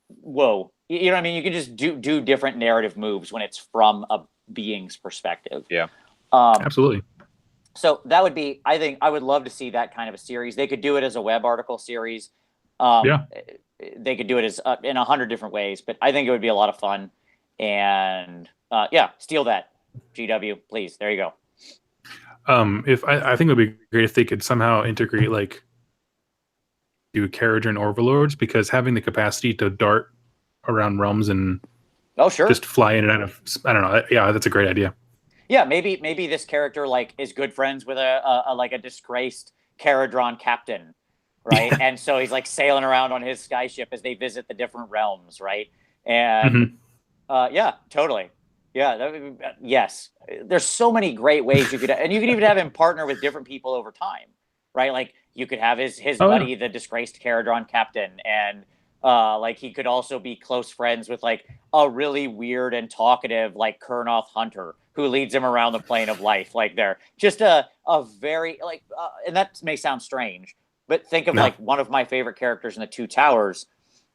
whoa. You know what I mean? You can just do different narrative moves when it's from a being's perspective. Yeah. Absolutely. So that would be, I think, I would love to see that kind of a series. They could do it as a web article series. They could do it as in 100 different ways, but I think it would be a lot of fun. And steal that, GW, please. There you go. If I think it would be great if they could somehow integrate like do Kharadron and Overlords, because having the capacity to dart around realms and just fly in and out of, I don't know. Yeah, that's a great idea. Yeah, maybe this character like is good friends with a disgraced Kharadron captain, right? And so he's like sailing around on his skyship as they visit the different realms, right? And totally. Yeah, yes. There's so many great ways you could, and you could even have him partner with different people over time, right? Like you could have his buddy, the disgraced Kharadron captain, and like he could also be close friends with like a really weird and talkative like Kurnoth Hunter who leads him around the plane of life. Like they're just a very like, and that may sound strange, but think of like one of my favorite characters in the Two Towers,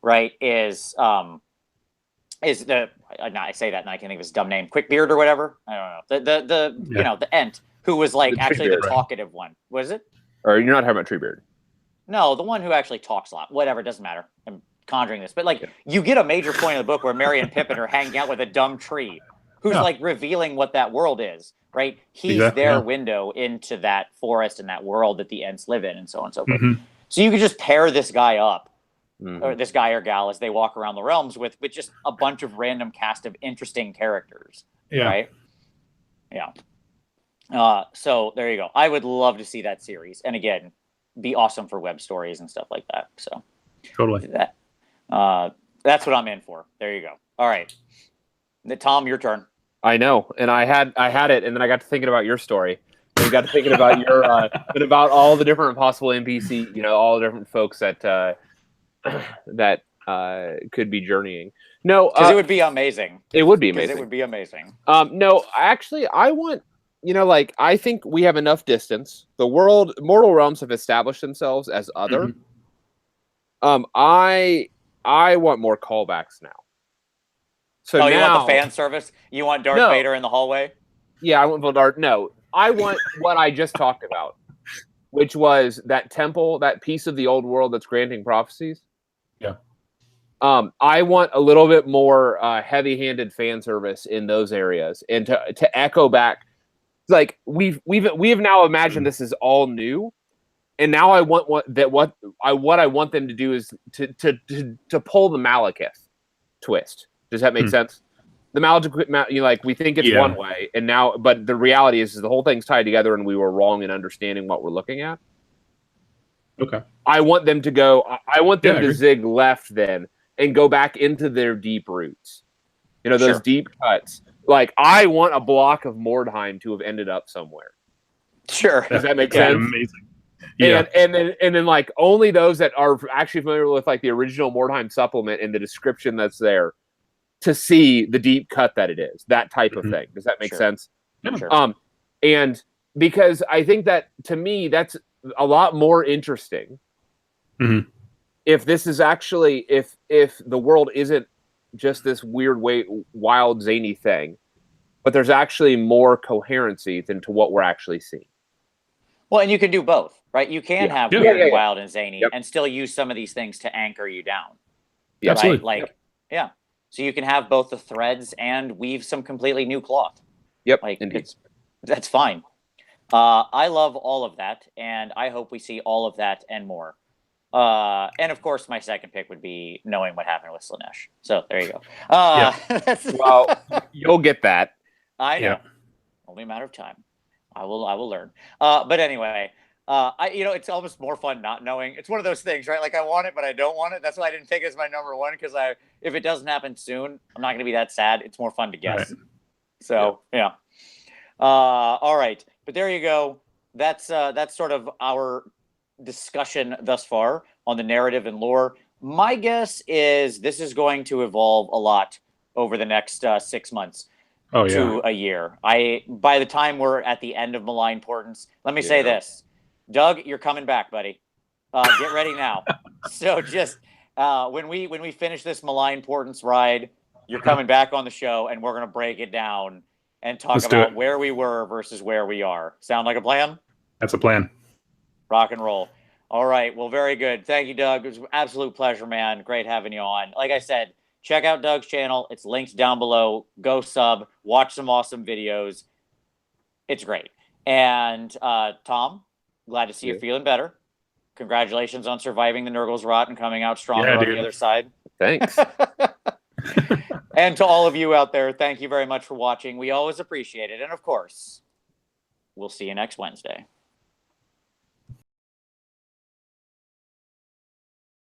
right? Is the I say that and I can't think of his dumb name, Quickbeard or whatever. I don't know. The Ent who was like actually the talkative one. Was it? Or you're not talking about Treebeard? No, the one who actually talks a lot. Whatever, doesn't matter. I'm conjuring this, but like you get a major point of the book where Merry and Pippin are hanging out with a dumb tree, who's like revealing what that world is. Right? He's their window into that forest and that world that the Ents live in, and so on and so forth. So you could just pair this guy up. Or this guy or gal as they walk around the realms with just a bunch of random cast of interesting characters. Right? Yeah. So there you go. I would love to see that series. And again, be awesome for web stories and stuff like that. So totally. That's what I'm in for. There you go. All right. Tom, your turn. I know. And I had it, and then I got to thinking about your story. And I got to thinking about your and about all the different possible NPC, all the different folks that that could be journeying. No, because it would be amazing. It would be amazing. It would be amazing. No, actually, I want I think we have enough distance. The mortal realms have established themselves as other. I want more callbacks now. So you want the fan service? You want Darth Vader in the hallway? Yeah, I want Darth. No, I want what I just talked about, which was that temple, that piece of the old world that's granting prophecies. Yeah. I want a little bit more heavy-handed fan service in those areas, and to echo back, like we have now imagined this is all new, and now I want what I want them to do is to pull the Malekith twist. Does that make sense? the like we think it's one way, and now, but the reality is the whole thing's tied together, and we were wrong in understanding what we're looking at. Okay. I want them to go. I want them to zig left then and go back into their deep roots. You know, those deep cuts. Like, I want a block of Mordheim to have ended up somewhere. Sure. Does that make sense? Amazing. Yeah. And then like only those that are actually familiar with like the original Mordheim supplement and the description that's there to see the deep cut that it is, that type of thing. Does that make sense? Yeah. Sure. And because I think that, to me, that's a lot more interesting. If this is actually, if the world isn't just this weird, wild, zany thing, but there's actually more coherency than to what we're actually seeing. Well, and you can do both, right? You can have weird and wild and zany and still use some of these things to anchor you down. Yeah, right? Like, so you can have both the threads and weave some completely new cloth. Yep. Like, that's fine. I love all of that, and I hope we see all of that and more. And of course, my second pick would be knowing what happened with Slaanesh. So there you go. Well, you'll get that. I know. Only a matter of time. I will learn. But anyway, it's almost more fun not knowing. It's one of those things, right? Like, I want it, but I don't want it. That's why I didn't take it as my number one, because if it doesn't happen soon, I'm not going to be that sad. It's more fun to guess. Right. So yeah. All right, but there you go. That's sort of our discussion thus far on the narrative and lore. My guess is this is going to evolve a lot over the next 6 months. To a year. By the time we're at the end of Malign Portents, let me say this. Doug, you're coming back, buddy. Get ready now. So just when we finish this Malign Portents ride, you're coming back on the show, and we're going to break it down and talk about where we were versus where we are. Sound like a plan? That's a plan. Rock and roll. All right. Well, very good. Thank you, Doug. It was an absolute pleasure, man. Great having you on. Like I said, check out Doug's channel. It's linked down below. Go sub. Watch some awesome videos. It's great. And Tom, glad to see you feeling better. Congratulations on surviving the Nurgle's Rot and coming out stronger on the other side. Thanks. And to all of you out there, thank you very much for watching. We always appreciate it. And of course, we'll see you next Wednesday.